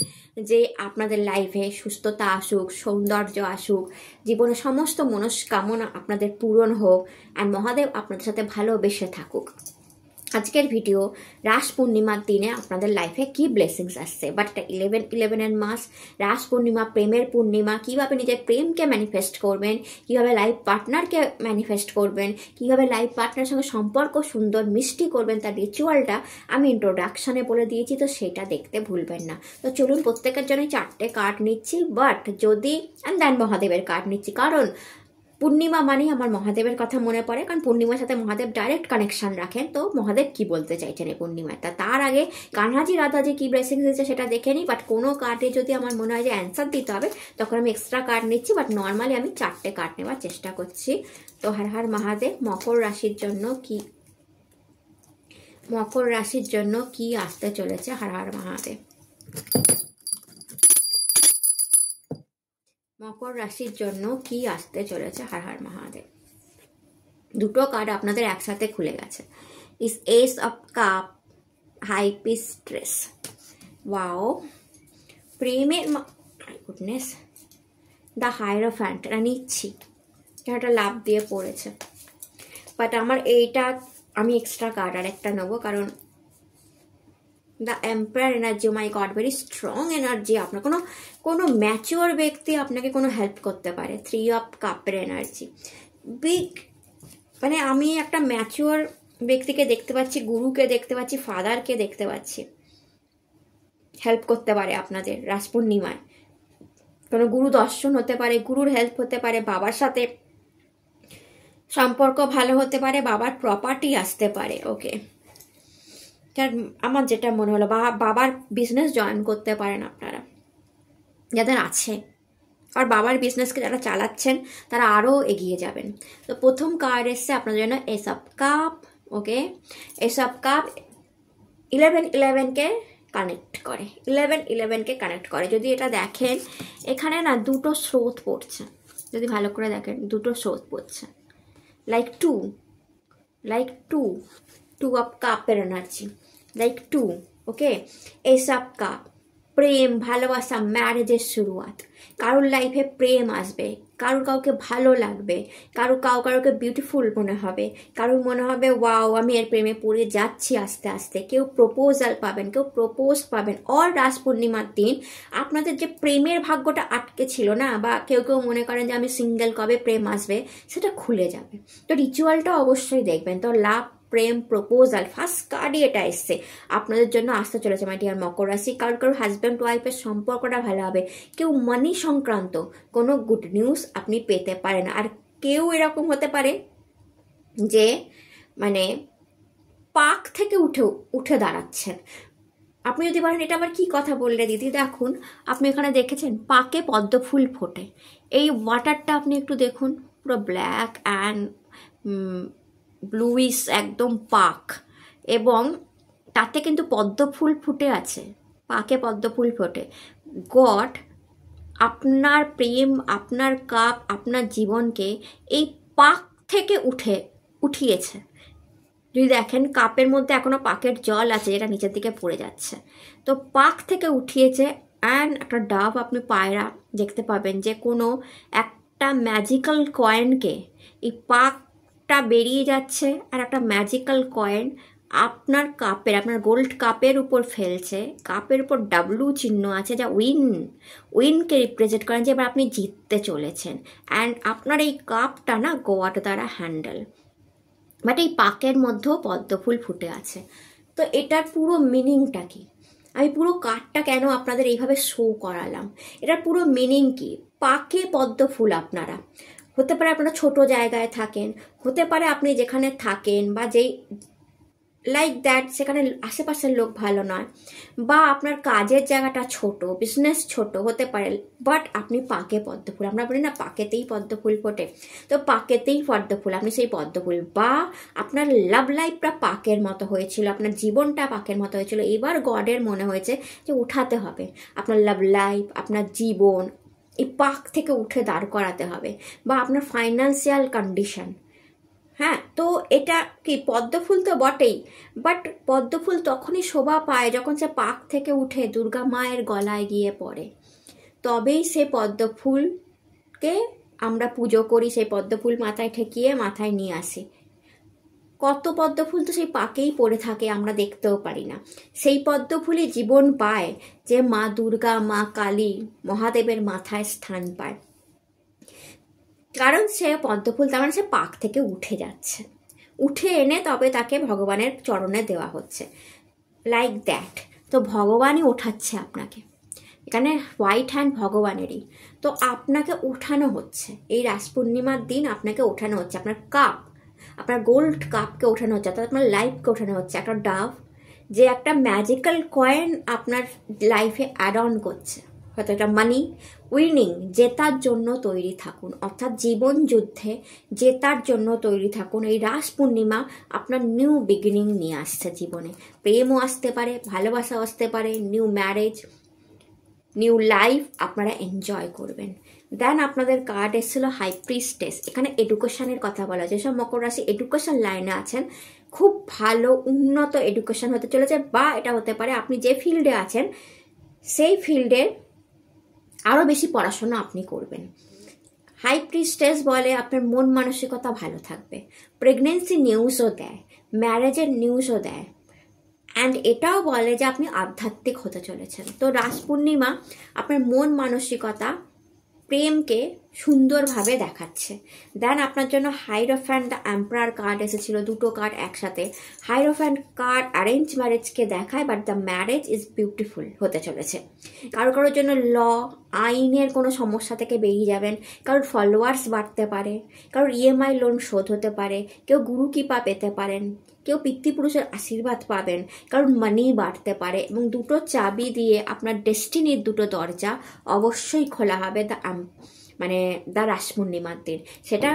যে আপনাদের লাইফে সুস্থতা আসুক, সৌন্দর্য আসুক, জীবনে সমস্ত মনস্কামনা আপনাদের পূরণ হোক, আর মহাদেব আপনাদের সাথে ভালোবেসে থাকুক। আজকের ভিডিও রাস পূর্ণিমার দিনে আপনাদের লাইফে কি ব্লেসিংস আসছে, বাট এটা 11/11 মাস, রাস পূর্ণিমা, প্রেমের পূর্ণিমা। কিভাবে নিজের প্রেমকে ম্যানিফেস্ট করবেন, কিভাবে লাইফ পার্টনারকে ম্যানিফেস্ট করবেন, কিভাবে লাইফ পার্টনারের সঙ্গে সম্পর্ক সুন্দর মিষ্টি করবেন, তার রিচুয়ালটা আমি ইন্ট্রোডাকশনে বলে দিয়েছি, তো সেটা দেখতে ভুলবেন না। তো চলুন প্রত্যেকের জন্য 4টে কার্ড নিচ্ছি, বাট যদি দেন মহাদেবের কার্ড নিচ্ছি, কারণ পূর্ণিমা মানেই আমার মহাদেবের কথা মনে পড়ে, কারণ পূর্ণিমার সাথে মহাদেব ডাইরেক্ট কানেকশন রাখেন। তো মহাদেব কি বলতে চাইছেন এই পূর্ণিমায়, তার আগে কানহাজি রাধাজি কি ব্লেসিংস দিচ্ছে সেটা দেখে নিই। বাট কোনো কার্ডে যদি আমার মনে হয় যে অ্যান্সার দিতে হবে, তখন আমি এক্সট্রা কার্ড নিচ্ছি, বাট নর্মালি আমি 4টে কার্ড নেওয়ার চেষ্টা করছি। তো হর হর মহাদেব। মকর রাশির জন্য কি আসতে চলেছে? হর হর মহাদেব। মকর রাশির জন্য কি আসতে চলেছে? হর হর মহাদেব। দুটো কার্ড আপনাদের একসাথে খুলে গেছে। Is ace of cup, high priestess. Wow, প্রেমের গুডনেস, দ্য হায়েরোফ্যান্ট। এটা নিচ্ছি, এটা লাভ দিয়ে পড়েছে, বাট আমার এইটা আমি এক্সট্রা কার্ড আর একটা নেবো, কারণ the empire energy, my god, very strong energy. আপনার কোনো ম্যাচিওর ব্যক্তি আপনাকে কোনো হেল্প করতে পারে। 3 অফ কাপের এনার্জি, বিগ, মানে আমি একটা ম্যাচিওর ব্যক্তিকে দেখতে পাচ্ছি, গুরুকে দেখতে পাচ্ছি, ফাদারকে দেখতে পাচ্ছি, হেল্প করতে পারে আপনাদের রাস পূর্ণিমায়। কোনো গুরু দর্শন হতে পারে, গুরুর হেল্প হতে পারে, বাবার সাথে সম্পর্ক ভালো হতে পারে, বাবার প্রপার্টি আসতে পারে। ওকে, আমার যেটা মনে হলো, বাবার বিজনেস জয়েন করতে পারেন আপনারা যাদের আছে, আর বাবার বিজনেসকে যারা চালাচ্ছেন তারা আরও এগিয়ে যাবেন। তো প্রথম কার্ড এসছে আপনাদের জন্য ace of cup. Okay, ace of cup 11/11কে কানেক্ট করে, 11/11কে কানেক্ট করে। যদি এটা দেখেন, এখানে না দুটো স্রোত পড়ছে, যদি ভালো করে দেখেন দুটো স্রোত পড়ছে, লাইক টু অফ কাপের energy, like 2। Okay, ace of cup, প্রেম, ভালোবাসা, ম্যারেজের শুরুয়াত। কারোর লাইফে প্রেম আসবে, কাউকে ভালো লাগবে, কাউকে বিউটিফুল মনে হবে, কারোর মনে হবে ওয়াও আমি এর প্রেমে পড়ে যাচ্ছি আস্তে আস্তে। কেউ প্রপোজাল পাবেন, কেউ প্রপোজ পাবেন। অর রাস পূর্ণিমার দিন আপনাদের যে প্রেমের ভাগ্যটা আটকে ছিল না, বা কেউ মনে করেন যে আমি সিঙ্গেল, কবে প্রেম আসবে, সেটা খুলে যাবে। তো রিচুয়ালটা অবশ্যই দেখবেন। তো লাভ প্রেম প্রপোজাল, ফার্স্ট কার্ডই এটা এসছে, আপনাদের জন্য আসতে চলেছে মাই ডিয়ার মকর রাশি। কারোর হাজব্যান্ড ওয়াইফের সম্পর্কটা ভালো হবে, কেউ মানি সংক্রান্ত কোনো গুড নিউজ আপনি পেতে পারেন। আর কেউ এরকম হতে পারে যে মানে পাক থেকে উঠে দাঁড়াচ্ছেন। আপনি যদি বলেন এটা আবার কি কথা বললে দিদি, দেখুন আপনি এখানে দেখেছেন পাকে পদ্ম ফুল ফোটে, এই ওয়াটারটা আপনি একটু দেখুন, পুরো ব্ল্যাক অ্যান্ড ব্লুইশ একদম পাক, এবং তাতে কিন্তু পদ্ম ফুল ফুটে আছে, পাকে পদ্ম ফুল ফোটে। গড আপনার প্রেম, আপনার কাপ, আপনার জীবনকে এই পাক থেকে উঠিয়েছে। যদি দেখেন কাপের মধ্যে এখনো পাকের জল আছে যেটা নিচের দিকে পড়ে যাচ্ছে, তো পাক থেকে উঠিয়েছে। অ্যান্ড একটা ডাব আপনি পায়রা দেখতে পাবেন, যে কোনো একটা ম্যাজিক্যাল কয়েনকে এই পাকটা বেরিয়ে যাচ্ছে আর একটা ম্যাজিক্যাল কয়েন আপনার কাপের, আপনার গোল্ড কাপের উপর ফেলছে। কাপের উপর ডাব্লু চিহ্ন আছে, যা উইনকে রিপ্রেজেন্ট করেন, যে এবার আপনি জিততে চলেছেন। অ্যান্ড আপনার এই কাপটা না গড দ্বারা হ্যান্ডেল, বাট এই পাকের মধ্যেও পদ্ম ফুল ফুটে আছে। তো এটার পুরো মিনিংটা কি, আমি পুরো কার্ডটা কেন আপনাদের এইভাবে শো করালাম, এটার পুরো মিনিং কি? পাকে পদ্ম ফুল আপনারা হতে পারে, আপনারা ছোট জায়গায় থাকেন, হতে পারে আপনি যেখানে থাকেন বা যেই লাইক দ্যাট সেখানে আশেপাশের লোক ভালো নয়, বা আপনার কাজের জায়গাটা ছোট, বিজনেস ছোট হতে পারে, বাট আপনি পাকে পদ্ম ফুল, আমরা বলি না পাকেতেই পদ্ম ফুল ফোটে, তো পাকেতেই পদ্ম ফুল, আপনি সেই পদ্ম ফুল। বা আপনার লাভ লাইফটা পাকের মতো হয়েছিল, আপনার জীবনটা পাকের মতো হয়েছিল, এবার গডের মনে হয়েছে যে উঠাতে হবে আপনার লাভ লাইফ, আপনার জীবন এই পাক থেকে উঠে দাঁড় করাতে হবে, বা আপনার ফাইন্যান্সিয়াল কন্ডিশন। হ্যাঁ, তো এটা কি পদ্ম ফুল তো বটেই, বাট পদ্ম ফুল তখনই শোভা পায় যখন সে পাক থেকে উঠে দুর্গা মায়ের গলায় গিয়ে পড়ে, তবেই সে পদ্ম ফুলকে আমরা পুজো করি, সেই পদ্ম ফুল মাথায় ঠেকিয়ে মাথায় নিয়ে আসি। কত পদ্ম ফুল তো সেই পাকেই পড়ে থাকে, আমরা দেখতেও পারি না। সেই পদ্ম ফুলই জীবন পায় যে মা দুর্গা, মা কালী, মহাদেবের মাথায় স্থান পায়, কারণ সে পদ্মফুল তার মানে সে পাক থেকে উঠে যাচ্ছে, উঠে এনে তবে তাকে ভগবানের চরণে দেওয়া হচ্ছে, লাইক দ্যাট। তো ভগবানই ওঠাচ্ছে আপনাকে, এখানে হোয়াইট হ্যান্ড ভগবানেরই, তো আপনাকে ওঠানো হচ্ছে এই রাস পূর্ণিমার দিন, আপনাকে ওঠানো হচ্ছে, আপনার কাপ, আপনার গোল্ড কাপকে ওঠানো হচ্ছে, অর্থাৎ আপনার লাইফকে ওঠানো হচ্ছে। একটা ডাব যে একটা ম্যাজিক্যাল কয়েন আপনার লাইফে অ্যাড অন করছে, হয়তো এটা মানি, উইনিং, জেতার জন্য তৈরি থাকুন, অর্থাৎ জীবন যুদ্ধে জেতার জন্য তৈরি থাকুন। এই রাস পূর্ণিমা আপনার নিউ বিগিনিং নিয়ে আসছে জীবনে, প্রেমও আসতে পারে, ভালোবাসাও আসতে পারে, নিউ ম্যারেজ, নিউ লাইফ আপনারা এনজয় করবেন। দেন আপনাদের কার্ড এসেছিল হাই প্রিস্টেস, এখানে এডুকেশনের কথা বলা, যেসব মকর রাশি এডুকেশন লাইনে আছেন খুব ভালো উন্নত এডুকেশন হতে চলেছে, বা এটা হতে পারে আপনি যে ফিল্ডে আছেন সেই ফিল্ডে আরও বেশি পড়াশোনা আপনি করবেন। হাই প্রিস্টেস বলে আপনার মন মানসিকতা ভালো থাকবে, প্রেগনেন্সি নিউজও দেয়, ম্যারেজের নিউজও দেয়, অ্যান্ড এটাও বলে যে আপনি আধ্যাত্মিক হতে চলেছেন। তো রাস পূর্ণিমা আপনার মন মানসিকতা, প্রেমকে সুন্দরভাবে দেখাচ্ছে। দেন আপনার জন্য হাইরোফ্যান্ট দ্য এম্পারার কার্ড এসেছিল, দুটো কার্ড একসাথে। হাইরোফ্যান্ট কার্ড অ্যারেঞ্জ ম্যারেজকে দেখায়, but the marriage is beautiful হতে চলেছে। কারোর জন্য ল, আইনের কোনো সমস্যা থেকে বেরিয়ে যাবেন, কারোর ফলোয়ার্স বাড়তে পারে, কারোর ইএমআই লোন শোধ হতে পারে, কেউ গুরু কৃপা পেতে পারেন, কেউ পিতৃপুরুষের আশীর্বাদ পাবেন, কারণ মানি বাড়তে পারে, এবং দুটো চাবি দিয়ে আপনার ডেস্টিনির দুটো দরজা অবশ্যই খোলা হবে দ্য রাস পূর্ণিমার দিন। সেটা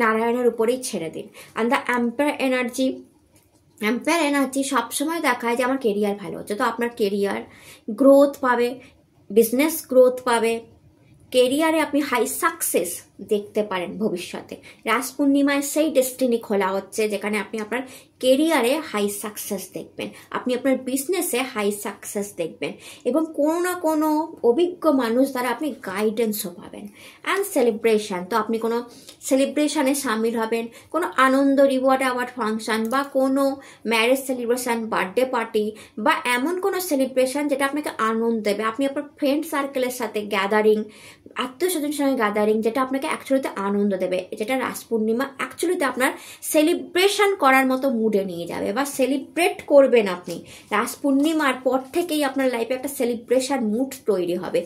নারায়ণের উপরেই ছেড়ে দিন। আর দ্য অ্যাম্পায়ার এনার্জি সবসময় দেখায় যে আমার কেরিয়ার ভালো হচ্ছে, তো আপনার কেরিয়ার গ্রোথ পাবে, বিজনেস গ্রোথ পাবে, কেরিয়ারে আপনি হাই সাকসেস দেখতে পারেন ভবিষ্যতে। রাস পূর্ণিমায় সেই ডেস্টিনি খোলা হচ্ছে যেখানে আপনি আপনার কেরিয়ারে হাই সাকসেস দেখবেন, আপনি আপনার বিজনেসে হাই সাকসেস দেখবেন, এবং কোনো না কোনো অভিজ্ঞ মানুষ দ্বারা আপনি গাইডেন্সও পাবেন। অ্যান্ড সেলিব্রেশন, তো আপনি কোনো সেলিব্রেশনে সামিল হবেন, কোনো আনন্দ, রিওয়ার্ড অ্যাওয়ার্ড ফাংশন, বা কোনো ম্যারেজ সেলিব্রেশন, বার্থডে পার্টি, বা এমন কোনো সেলিব্রেশন যেটা আপনাকে আনন্দ দেবে। আপনি আপনার ফ্রেন্ড সার্কেলের সাথে গ্যাদারিং, আত্মীয় স্বজনের সঙ্গে গ্যাদারিং, যেটা আপনাকে অ্যাকচুয়ালিতে আনন্দ দেবে, যেটা রাস পূর্ণিমা অ্যাকচুয়ালিতে আপনার সেলিব্রেশন করার মতো মুডে নিয়ে যাবে বা সেলিব্রেট করবেন আপনি। রাস পূর্ণিমার পর থেকেই আপনার লাইফে একটা সেলিব্রেশন মুড তৈরি হবে,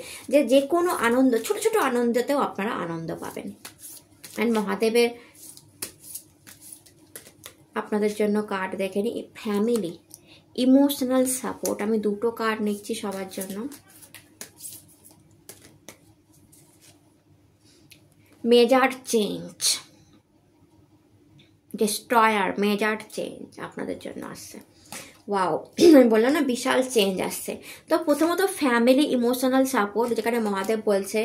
যে কোনো আনন্দ, ছোট ছোট আনন্দতেও আপনারা আনন্দ পাবেন। অ্যান্ড মহাদেবের আপনাদের জন্য কার্ড দেখে নিই, ফ্যামিলি, ইমোশনাল সাপোর্ট। আমি দুটো কার্ড নিচ্ছি সবার জন্য। Major change, destroyer, major change আপনাদের জন্য আসছে। ওয়াও, আমি বললাম না বিশাল চেঞ্জ আসছে। তো প্রথমত ফ্যামিলি ইমোশনাল সাপোর্ট, যেখানে মহাদেব বলছে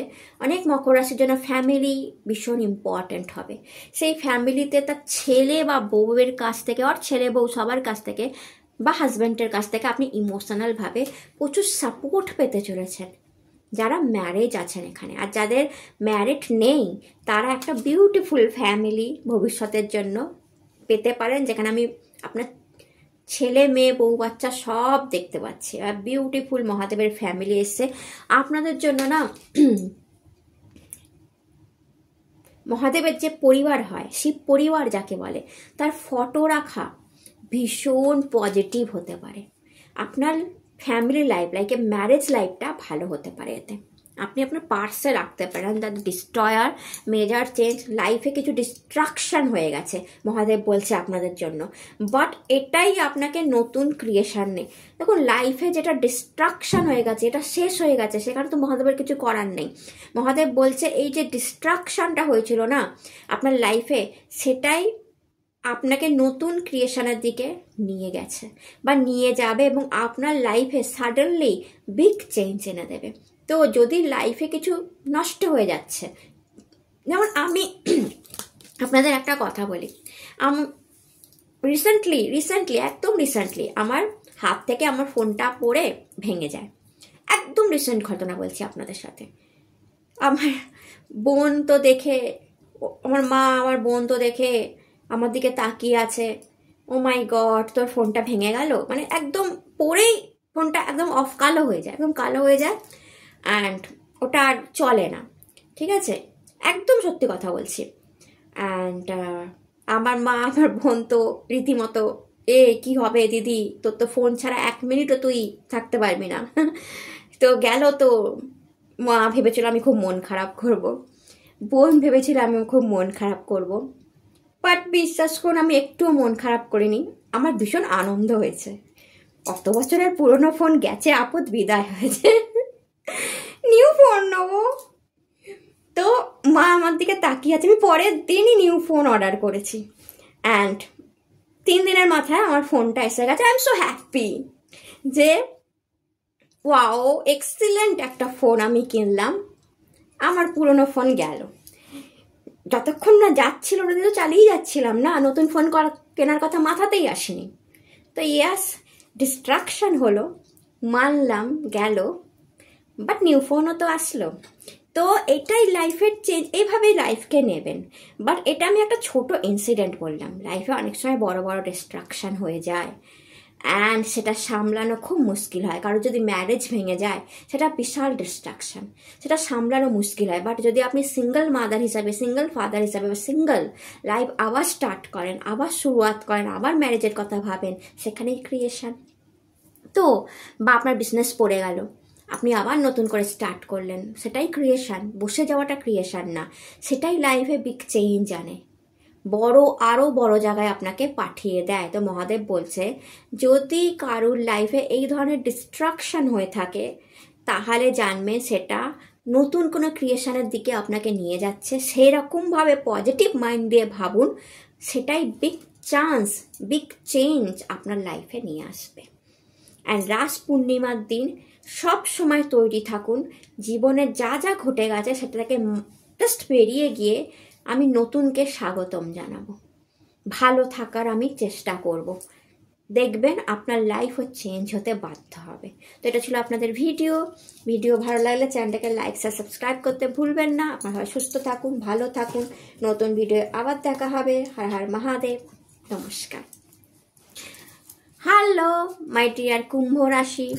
অনেক মকর রাশির জন্য ফ্যামিলি ভীষণ ইম্পর্ট্যান্ট হবে। সেই ফ্যামিলিতে তার ছেলে বা বউয়ের কাছ থেকে, আর ছেলে বউ সবার কাছ থেকে বা হাজব্যান্ডের কাছ থেকে আপনি ইমোশনালভাবে প্রচুর সাপোর্ট পেতে চলেছেন। যারা ম্যারেজ আছেন এখানে, আর যাদের ম্যারিড নেই তারা একটা বিউটিফুল ফ্যামিলি ভবিষ্যতের জন্য পেতে পারেন, যেখানে আমি আপনার ছেলে মেয়ে বউ বাচ্চা সব দেখতে পাচ্ছি। আর বিউটিফুল মহাদেবের ফ্যামিলি এসছে আপনাদের জন্য না। মহাদেবের যে পরিবার হয়, শিব পরিবার যাকে বলে, তার ফটো রাখা ভীষণ পজিটিভ হতে পারে। আপনার ফ্যামিলি লাইফ, লাইক ম্যারেজ লাইফটা ভালো হতে পারে। এতে আপনি আপনার পার্সে রাখতে পারেন দ্য ডিস্ট্রয়ার, মেজর চেঞ্জ। লাইফে কিছু ডিস্ট্রাকশন হয়ে গেছে মহাদেব বলছে আপনাদের জন্য, বাট এটাই আপনাকে নতুন ক্রিয়েশন নেই। দেখুন, লাইফে যেটা ডিস্ট্রাকশন হয়ে গেছে, এটা শেষ হয়ে গেছে, সেখানে তো মহাদেবের কিছু করার নেই। মহাদেব বলছে এই যে ডিস্ট্রাকশনটা হয়েছিল না আপনার লাইফে, সেটাই আপনাকে নতুন ক্রিয়েশনের দিকে নিয়ে গেছে বা নিয়ে যাবে, এবং আপনার লাইফে সাডেনলি বিগ চেঞ্জ এনে দেবে। তো যদি লাইফে কিছু নষ্ট হয়ে যাচ্ছে, যেমন আমি আপনাদের একটা কথা বলি, রিসেন্টলি একদম রিসেন্টলি আমার হাত থেকে আমার ফোনটা পড়ে ভেঙে যায়। একদম রিসেন্ট ঘটনা বলছি আপনাদের সাথে। আমার বোন তো দেখে, আমার মা, আমার বোন তো দেখে আমার দিকে তাকিয়ে আছে, ও মাই গড তোর ফোনটা ভেঙে গেল। মানে একদম পড়েই ফোনটা একদম অফ, কালো হয়ে যায়, একদম কালো হয়ে যায়, অ্যান্ড ওটা আর চলে না। ঠিক আছে, একদম সত্যি কথা বলছি। অ্যান্ড আমার মা, আমার বোন তো রীতিমতো, কি হবে দিদি, তোর তো ফোন ছাড়া 1 মিনিটও তুই থাকতে পারবি না। তো গেল, তো মা ভেবেছিল আমি খুব মন খারাপ করব, বোন ভেবেছিল আমি খুব মন খারাপ করব, বাট বিশ্বাস করুন আমি একটুও মন খারাপ করিনি। আমার ভীষণ আনন্দ হয়েছে। কত বছরের পুরনো ফোন গেছে, আপদ বিদায় হয়েছে, নিউ ফোন নেবো। তো মা আমার দিকে তাকিয়ে আছে, আমি পরের দিনই নিউ ফোন অর্ডার করেছি, অ্যান্ড 3 দিনের মাথায় আমার ফোনটা এসে গেছে। আই এম সো হ্যাপি যে ওয়াও, এক্সিলেন্ট একটা ফোন আমি কিনলাম, আমার পুরনো ফোন গেল। যতক্ষণ না যাচ্ছিল ওটা তো চালিয়ে যাচ্ছিলাম না, নতুন ফোন কেনার কথা মাথাতেই আসেনি। তো ইয়াস, ডিস্ট্রাকশন হলো, মানলাম, গেল, বাট নিউ ফোনও তো আসলো। তো এটাই লাইফের চেঞ্জ, এইভাবেই লাইফকে নেবেন। বাট এটা আমি একটা ছোট ইনসিডেন্ট বললাম, লাইফে অনেক সময় বড় বড় ডিস্ট্রাকশন হয়ে যায়, অ্যান্ড সেটা সামলানো খুব মুশকিল হয়। কারো যদি ম্যারেজ ভেঙে যায়, সেটা বিশাল ডিস্ট্রাকশন, সেটা সামলানো মুশকিল হয়। বাট যদি আপনি সিঙ্গেল মাদার হিসাবে, সিঙ্গেল ফাদার হিসাবে বা সিঙ্গেল লাইফ আবার স্টার্ট করেন, আবার শুরুয়াত করেন, আবার ম্যারেজের কথা ভাবেন, সেখানেই ক্রিয়েশন। তো বা আপনার বিজনেস পড়ে গেল, আপনি আবার নতুন করে স্টার্ট করলেন, সেটাই ক্রিয়েশন। বসে যাওয়াটা ক্রিয়েশন না, সেটাই লাইফে বিগ চেঞ্জ আনে, বড়, আরও বড় জায়গায় আপনাকে পাঠিয়ে দেয়। তো মহাদেব বলছে যদি কারুর লাইফে এই ধরনের ডিস্ট্রাকশন হয়ে থাকে, তাহলে জানবেন সেটা নতুন কোনো ক্রিয়েশনের দিকে আপনাকে নিয়ে যাচ্ছে। সেরকমভাবে পজিটিভ মাইন্ড দিয়ে ভাবুন, সেটাই বিগ চান্স, বিগ চেঞ্জ আপনার লাইফে নিয়ে আসবে। অ্যান্ড রাস পূর্ণিমার দিন সব সময় তৈরি থাকুন, জীবনে যা যা ঘটে গেছে সেটাকে জাস্ট বেরিয়ে গিয়ে আমি নতুনকে স্বাগতম জানাবো, ভালো থাকার আমি চেষ্টা করব। দেখবেন আপনার লাইফও চেঞ্জ হতে বাধ্য হবে। তো এটা ছিল আপনাদের ভিডিও ভালো লাগলে চ্যানেলটাকে লাইক আর সাবস্ক্রাইব করতে ভুলবেন না। আপনারা সুস্থ থাকুন, ভালো থাকুন, নতুন ভিডিও আবার দেখা হবে। হর হর মহাদেব, নমস্কার। হ্যালো মাই ডিয়ার কুম্ভ রাশি,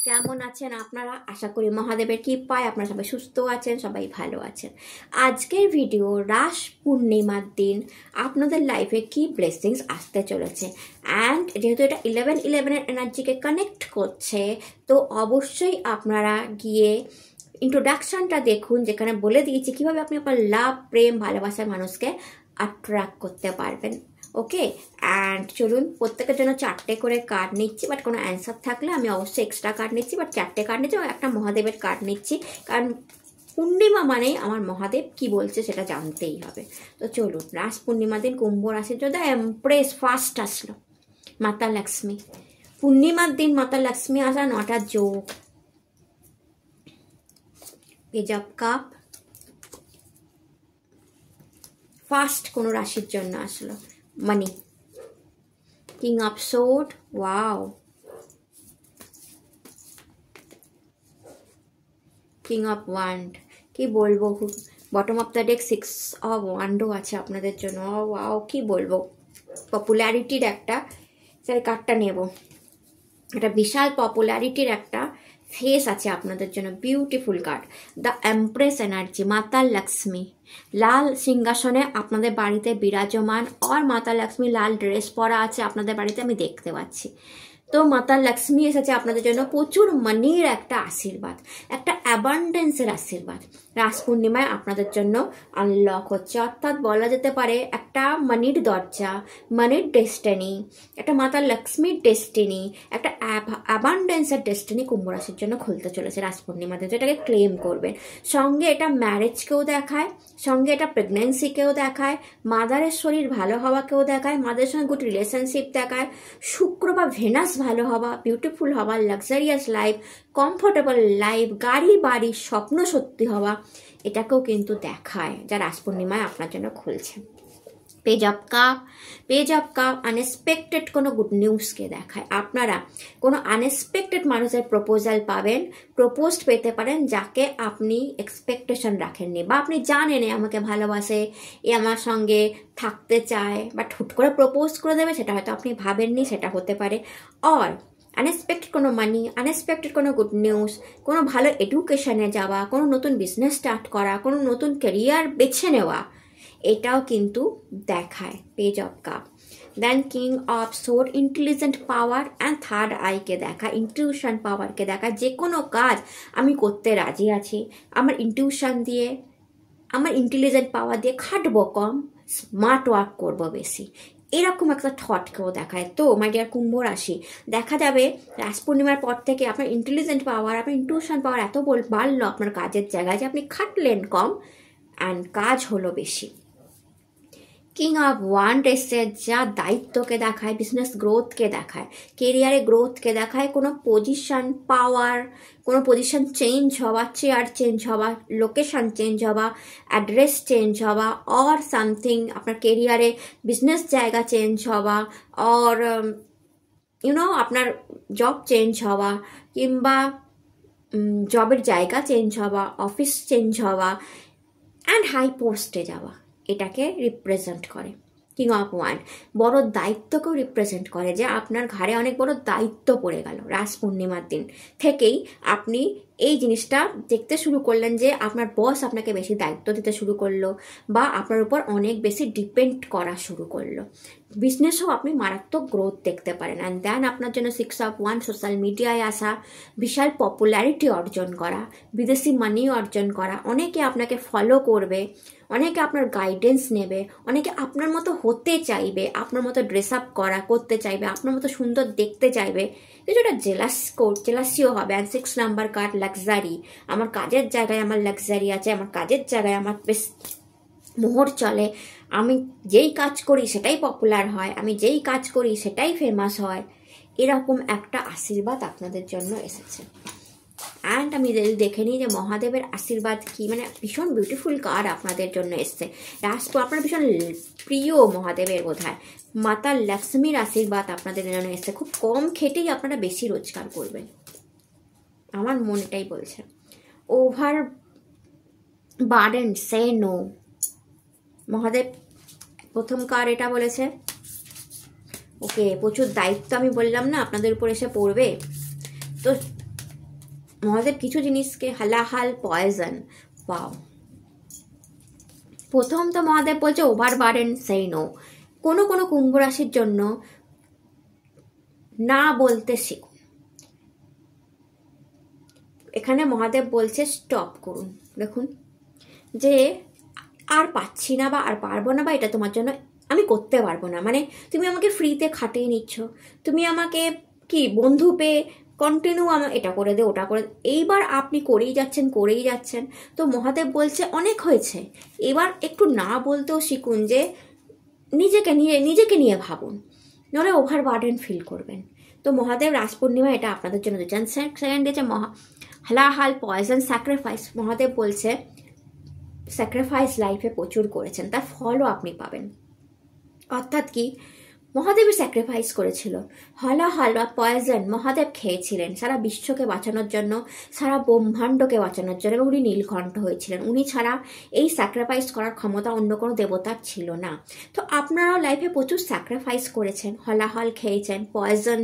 কেমন আছেন আপনারা? আশা করি মহাদেবের কৃপায় আপনারা সবাই সুস্থ আছেন, সবাই ভালো আছেন। আজকের ভিডিও রাস পূর্ণিমার দিন আপনাদের লাইফে কি ব্লেসিংস আসতে চলেছে, অ্যান্ড যেহেতু এটা 11/11-এর এনার্জিকে কানেক্ট করছে, তো অবশ্যই আপনারা গিয়ে ইন্ট্রোডাকশনটা দেখুন, যেখানে বলে দিয়েছি কীভাবে আপনি আপনার লাভ, প্রেম, ভালোবাসার মানুষকে অ্যাট্রাক্ট করতে পারবেন। ওকে, অ্যান্ড চলুন, প্রত্যেকের জন্য 4টে করে কার্ড নিচ্ছি, বাট কোনো অ্যান্সার থাকলে আমি অবশ্যই এক্সট্রা কার্ড নিচ্ছি, বাট 4টে কার্ড নিচ্ছি, একটা মহাদেবের কার্ড নিচ্ছি, কারণ পূর্ণিমা মানেই আমার মহাদেব কি বলছে সেটা জানতেই হবে। তো চলুন, রাস পূর্ণিমা দিন কুম্ভ রাশির জন্য এমপ্রেস ফার্স্ট আসলো, মাতা লক্ষ্মী। পূর্ণিমার দিন মাতা লক্ষ্মী আসা 9টা যোগ। পেজ অফ কাপ ফার্স্ট কোনো রাশির জন্য আসলো, money. King of sword, wow. King of wand, কি বলবো, bottom of the deck 6 of ওয়ান্ডও আছে আপনাদের জন্য। ওয়াও, কি বলবো, পপুলারিটির একটা, সেই কার্ডটা নেব, একটা বিশাল পপুলারিটির একটা ফেস আছে আপনাদের জন্য। Beautiful card, the empress energy, মাতা লক্ষ্মী লাল সিংহাসনে আপনাদের বাড়িতে বিরাজমান, আর মাতা লক্ষ্মী লাল ড্রেস পরা আছে আপনাদের বাড়িতে, আমি দেখতে পাচ্ছি। তো মাতা লক্ষ্মী এসেছে আপনাদের জন্য প্রচুর মানির একটা আশীর্বাদ, একটা অ্যাবান্ডেন্সের আশীর্বাদ রাস পূর্ণিমায় আপনাদের জন্য আনলক হচ্ছে। অর্থাৎ বলা যেতে পারে একটা মানির দরজা, মানির ডেস্টিনি, একটা মাতা লক্ষ্মীর ডেস্টিনি, একটা অ্যাবান্ডেন্সের ডেস্টিনি কুম্ভ রাশির জন্য খুলতে চলেছে রাস পূর্ণিমাতে, যেটাকে ক্লেম করবেন। সঙ্গে এটা ম্যারেজকেও দেখায়, সঙ্গে এটা প্রেগনেন্সিকেও দেখায়, মাদারের শরীর ভালো হওয়াকেও দেখায়, মাদারের সঙ্গে গুড রিলেশনশিপ দেখায়, শুক্র বা ভেনাস ভালো হওয়া, বিউটিফুল হওয়া, লাক্সারিয়াস লাইফ, কমফোর্টেবল লাইফ, গাড়ি বাড়ির স্বপ্ন সত্যি হওয়া, এটাকেও কিন্তু দেখায় যা রাস পূর্ণিমায় আপনার জন্য খুলছে। পেজ অফ কাপ আনএক্সপেক্টেড কোনো গুড নিউজকে দেখায়। আপনারা কোনো আনএক্সপেক্টেড মানুষের প্রপোজাল পাবেন, প্রপোজড পেতে পারেন, যাকে আপনি এক্সপেকটেশন রাখেননি, বা আপনি জানেন আমাকে ভালোবাসে, এ আমার সঙ্গে থাকতে চায়, বাট হুট করে প্রপোজ করে দেবে, সেটা হয়তো আপনি ভাবেননি, সেটা হতে পারে। আর আনএক্সপেক্টেড কোনো মানি, আনএক্সপেক্টেড কোনো গুড নিউজ, কোনো ভালো এডুকেশনে যাওয়া, কোনো নতুন বিজনেস স্টার্ট করা, কোনো নতুন ক্যারিয়ার বেছে নেওয়া, এটাও কিন্তু দেখায় page of cup. Then king of sword, intelligent power and third আইকে দেখায়, ইনটিউশন পাওয়ারকে দেখায়। যে কোনো কাজ আমি করতে রাজি আছি, আমার ইনটিউশন দিয়ে, আমার ইন্টেলিজেন্ট পাওয়ার দিয়ে খাটবো কম, স্মার্ট ওয়ার্ক করবো বেশি, এরকম একটা থটকেও দেখায়। তো মাই ডিয়ার কুম্ভ রাশি, দেখা যাবে রাস পূর্ণিমার পর থেকে আপনার ইন্টেলিজেন্ট পাওয়ার, আপনার ইনটিউশন পাওয়ার এত বাড়লো আপনার কাজের জায়গায় যে আপনি খাটলেন কম অ্যান্ড কাজ হলো বেশি। কিং অফ ওয়ান্ড এসে যা দায়িত্বকে দেখায়, বিজনেস গ্রোথকে দেখায়, কেরিয়ারে গ্রোথকে দেখায়, কোনো পজিশন পাওয়ার, কোনো পজিশন চেঞ্জ হওয়া, চেয়ার চেঞ্জ হওয়া, লোকেশন চেঞ্জ হওয়া, অ্যাড্রেস চেঞ্জ হওয়া, অর সামথিং আপনার কেরিয়ারে বিজনেস জায়গা চেঞ্জ হওয়া, অর আপনার জব চেঞ্জ হওয়া, কিংবা জবের জায়গা চেঞ্জ হওয়া, অফিস চেঞ্জ হওয়া, অ্যান্ড হাই পোস্টে যাওয়া, এটাকে রিপ্রেজেন্ট করে। কিং অফ ওয়ান্ড বড় দায়িত্বকেও রিপ্রেজেন্ট করে, যে আপনার ঘাড়ে অনেক বড় দায়িত্ব পড়ে গেল রাস পূর্ণিমার দিন থেকেই। আপনি এই জিনিসটা দেখতে শুরু করলেন যে আপনার বস আপনাকে বেশি দায়িত্ব দিতে শুরু করলো, বা আপনার উপর অনেক বেশি ডিপেন্ড করা শুরু করলো। বিজনেসেও আপনি মারাত্মক গ্রোথ দেখতে পারেন। অ্যান্ড দেন আপনার জন্য 6 অফ ওয়ান্ড, সোশ্যাল মিডিয়ায় আসা, বিশাল পপুলারিটি অর্জন করা, বিদেশি মানি অর্জন করা, অনেকে আপনাকে ফলো করবে, অনেকে আপনার গাইডেন্স নেবে, অনেকে আপনার মতো হতে চাইবে, আপনার মতো ড্রেস আপ করতে চাইবে, আপনার মতো সুন্দর দেখতে চাইবে, কিছুটা জেলাসিও হবে। অ্যান্ড 6 নাম্বার কার্ড, লাক্সারি, আমার কাজের জায়গায় আমার লাক্সারি আছে, আমার কাজের জায়গায় আমার বেশ মোহর চলে, আমি যেই কাজ করি সেটাই পপুলার হয়, আমি যেই কাজ করি সেটাই ফেমাস হয়, এরকম একটা আশীর্বাদ আপনাদের জন্য এসেছে। অ্যান্ড আমি দেখে নিই যে মহাদেবের আশীর্বাদ কি, মানে ভীষণ বিউটিফুল কার্ড আপনাদের জন্য এসছে। আপনার ভীষণ প্রিয় মহাদেবের বোধহয় মাতা লক্ষ্মীর আশীর্বাদ আপনাদের জন্য এসছে। খুব কম খেটেই আপনারা বেশি রোজগার করবেন, আমার মন এটাই বলছে। Over burden, say no, Mahadev প্রথম কার্ড এটা বলেছে। ওকে, প্রচুর দায়িত্ব আমি বললাম না আপনাদের উপর এসে পড়বে, তো মহাদেব কিছু জিনিসকে হালাহাল পয়জন। পাও প্রথম তো মহাদেব বলছে ওভার বারেন সেই নো। কোনো কোনো কুম্ভ রাশির জন্য না বলতে শিখুন। এখানে মহাদেব বলছে স্টপ করুন। দেখুন যে আর পাচ্ছি না বা আর পারবো না বা এটা তোমার জন্য আমি করতে পারবো না, মানে তুমি আমাকে ফ্রিতে খাটিয়ে নিচ্ছ, তুমি আমাকে কি বন্ধু পেয়ে কন্টিনিউ আমার এটা করে দে ওটা করে, এইবার আপনি করেই যাচ্ছেন। তো মহাদেব বলছে অনেক হয়েছে, এবার একটু না বলতেও শিখুন, যে নিজেকে নিয়ে ভাবুন, নাহলে ওভার বার্ডেন ফিল করবেন। তো মহাদেব রাস পূর্ণিমা এটা আপনাদের জন্য দিচ্ছেন। সেকেন্ড যে হালাহাল পয়জন স্যাক্রিফাইস, মহাদেব বলছে স্যাক্রিফাইস লাইফে প্রচুর করেছেন, তার ফলও আপনি পাবেন। অর্থাৎ কি, মহাদেবী স্যাক্রিফাইস করেছিল, হলাহল বা পয়জন মহাদেব খেয়েছিলেন সারা বিশ্বকে বাঁচানোর জন্য, সারা ব্রহ্মাণ্ডকে বাঁচানোর জন্য, এবং উনি নীলকণ্ঠ হয়েছিলেন। উনি ছাড়া এই স্যাক্রিফাইস করার ক্ষমতা অন্য কোনো দেবতার ছিল না। তো আপনারাও লাইফে প্রচুর স্যাক্রিফাইস করেছেন, হলাহল খেয়েছেন, পয়জন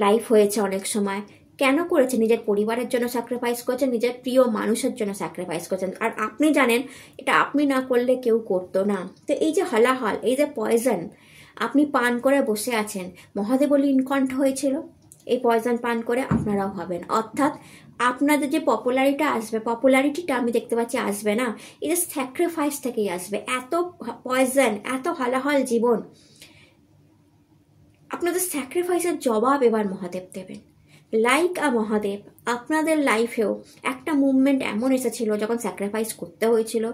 লাইফ হয়েছে অনেক সময়। কেন করেছেন? নিজের পরিবারের জন্য স্যাক্রিফাইস করেছেন, নিজের প্রিয় মানুষের জন্য স্যাক্রিফাইস করেছেন, আর আপনি জানেন এটা আপনি না করলে কেউ করতো না। তো এই যে হলাহল, এই যে পয়জন আপনি পান করে বসে আছেন, মহাদেব নীলকণ্ঠ হয়েছিল, এই পয়জন পান করে আপনারাও হবেন। অর্থাৎ আপনাদের যে পপুলারিটিটা আমি দেখতে পাচ্ছি আসবে না, এই যে স্যাক্রিফাইস থেকেই আসবে। এত পয়জন, এত হলাহল জীবন, আপনাদের স্যাক্রিফাইসের জবাব এবার মহাদেব দেবেন। লাইক মহাদেব আপনাদের লাইফেও একটা মুভমেন্ট এমন এসেছিল যখন স্যাক্রিফাইস করতে হয়েছিল,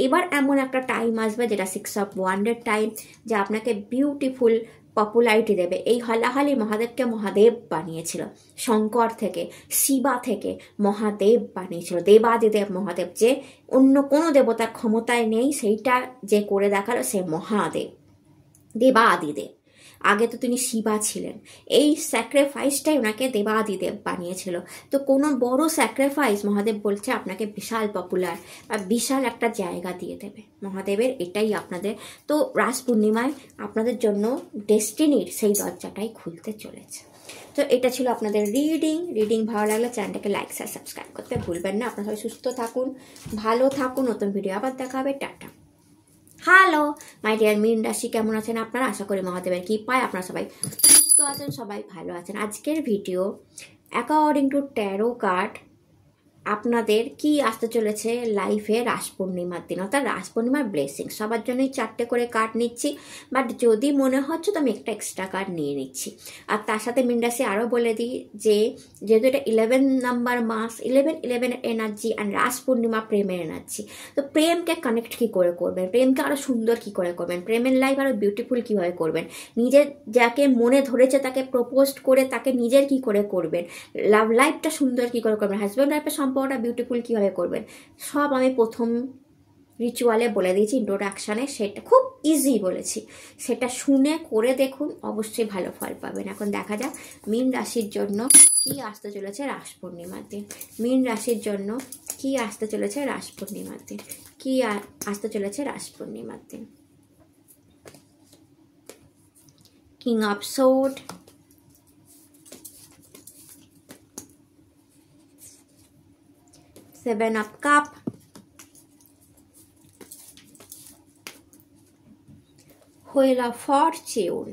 এবার এমন একটা টাইম আসবে যেটা 6 of Wonder টাইম, যে আপনাকে বিউটিফুল পপুলারিটি দেবে। এই হলাহলি মহাদেবকে মহাদেব বানিয়েছিল, শঙ্কর থেকে শিবা থেকে মহাদেব বানিয়েছিল, দেবাদিদেব মহাদেব, যে অন্য কোনো দেবতার ক্ষমতায় নেই, সেইটা যে করে দেখালো সে মহাদেব, দেবাদিদেব। আগে তো তিনি শিবা ছিলেন, এই স্যাক্রিফাইসটাই ওনাকে দেবাদিদেব বানিয়েছিল। তো কোনো বড় স্যাক্রিফাইস মহাদেব বলছে আপনাকে বিশাল পপুলার বা বিশাল একটা জায়গা দিয়ে দেবে। মহাদেবের এটাই আপনাদের। তো রাস পূর্ণিমায় আপনাদের জন্য ডেস্টিনির সেই দরজাটাই খুলতে চলেছে। তো এটা ছিল আপনাদের রিডিং। ভালো লাগলে চ্যানেলটাকে লাইক শেয়ার সাবস্ক্রাইব করতে ভুলবেন না। আপনারা সবাই সুস্থ থাকুন, ভালো থাকুন। নতুন ভিডিও আবার দেখা হবে। টাটা। হ্যালো মাই ডিয়ার মীন রাশি, কেমন আছেন আপনারা? আশা করি মহাদেবের কৃপায় আপনারা সবাই সুস্থ আছেন, সবাই ভালো আছেন। আজকের video according to taro card আপনাদের কি আসতে চলেছে লাইফে রাস পূর্ণিমার দিন, অর্থাৎ রাস পূর্ণিমার ব্লেসিং। সবার জন্যই 4টে করে কার্ড নিচ্ছি, বাট যদি মনে হচ্ছে তো আমি একটা এক্সট্রা কার্ড নিয়ে নিচ্ছি। আর তার সাথে মীন রাশি আরও বলে দিই যে যেহেতু এটা 11 number mass, 11 energy and Ras Purnima প্রেমের এনার্জি। তো প্রেমকে কানেক্ট কী করে করবেন, প্রেমকে আরও সুন্দর কী করে করবেন, প্রেমের লাইফ আরও বিউটিফুল কীভাবে করবেন, নিজের যাকে মনে ধরেছে তাকে প্রপোজ করে তাকে নিজের কী করে করবেন, লাভ লাইফটা সুন্দর কী করে করবেন, হাজব্যান্ড লাইফের সম্পর্কটা বিউটিফুল কীভাবে করবেন, সব আমি প্রথম রিচুয়ালে বলে দিয়েছি ইন্ট্রোডাকশানে। সেটা খুব ইজি বলেছি, সেটা শুনে করে দেখুন, অবশ্যই ভালো ফল পাবেন। এখন দেখা যাক মীন রাশির জন্য কি আসতে চলেছে রাস পূর্ণিমার দিন। মীন রাশির জন্য কি আসতে চলেছে রাস পূর্ণিমার দিন, কি আসতে চলেছে রাস পূর্ণিমার দিন। King of sword, Seven of Cup, Wheel of Fortune,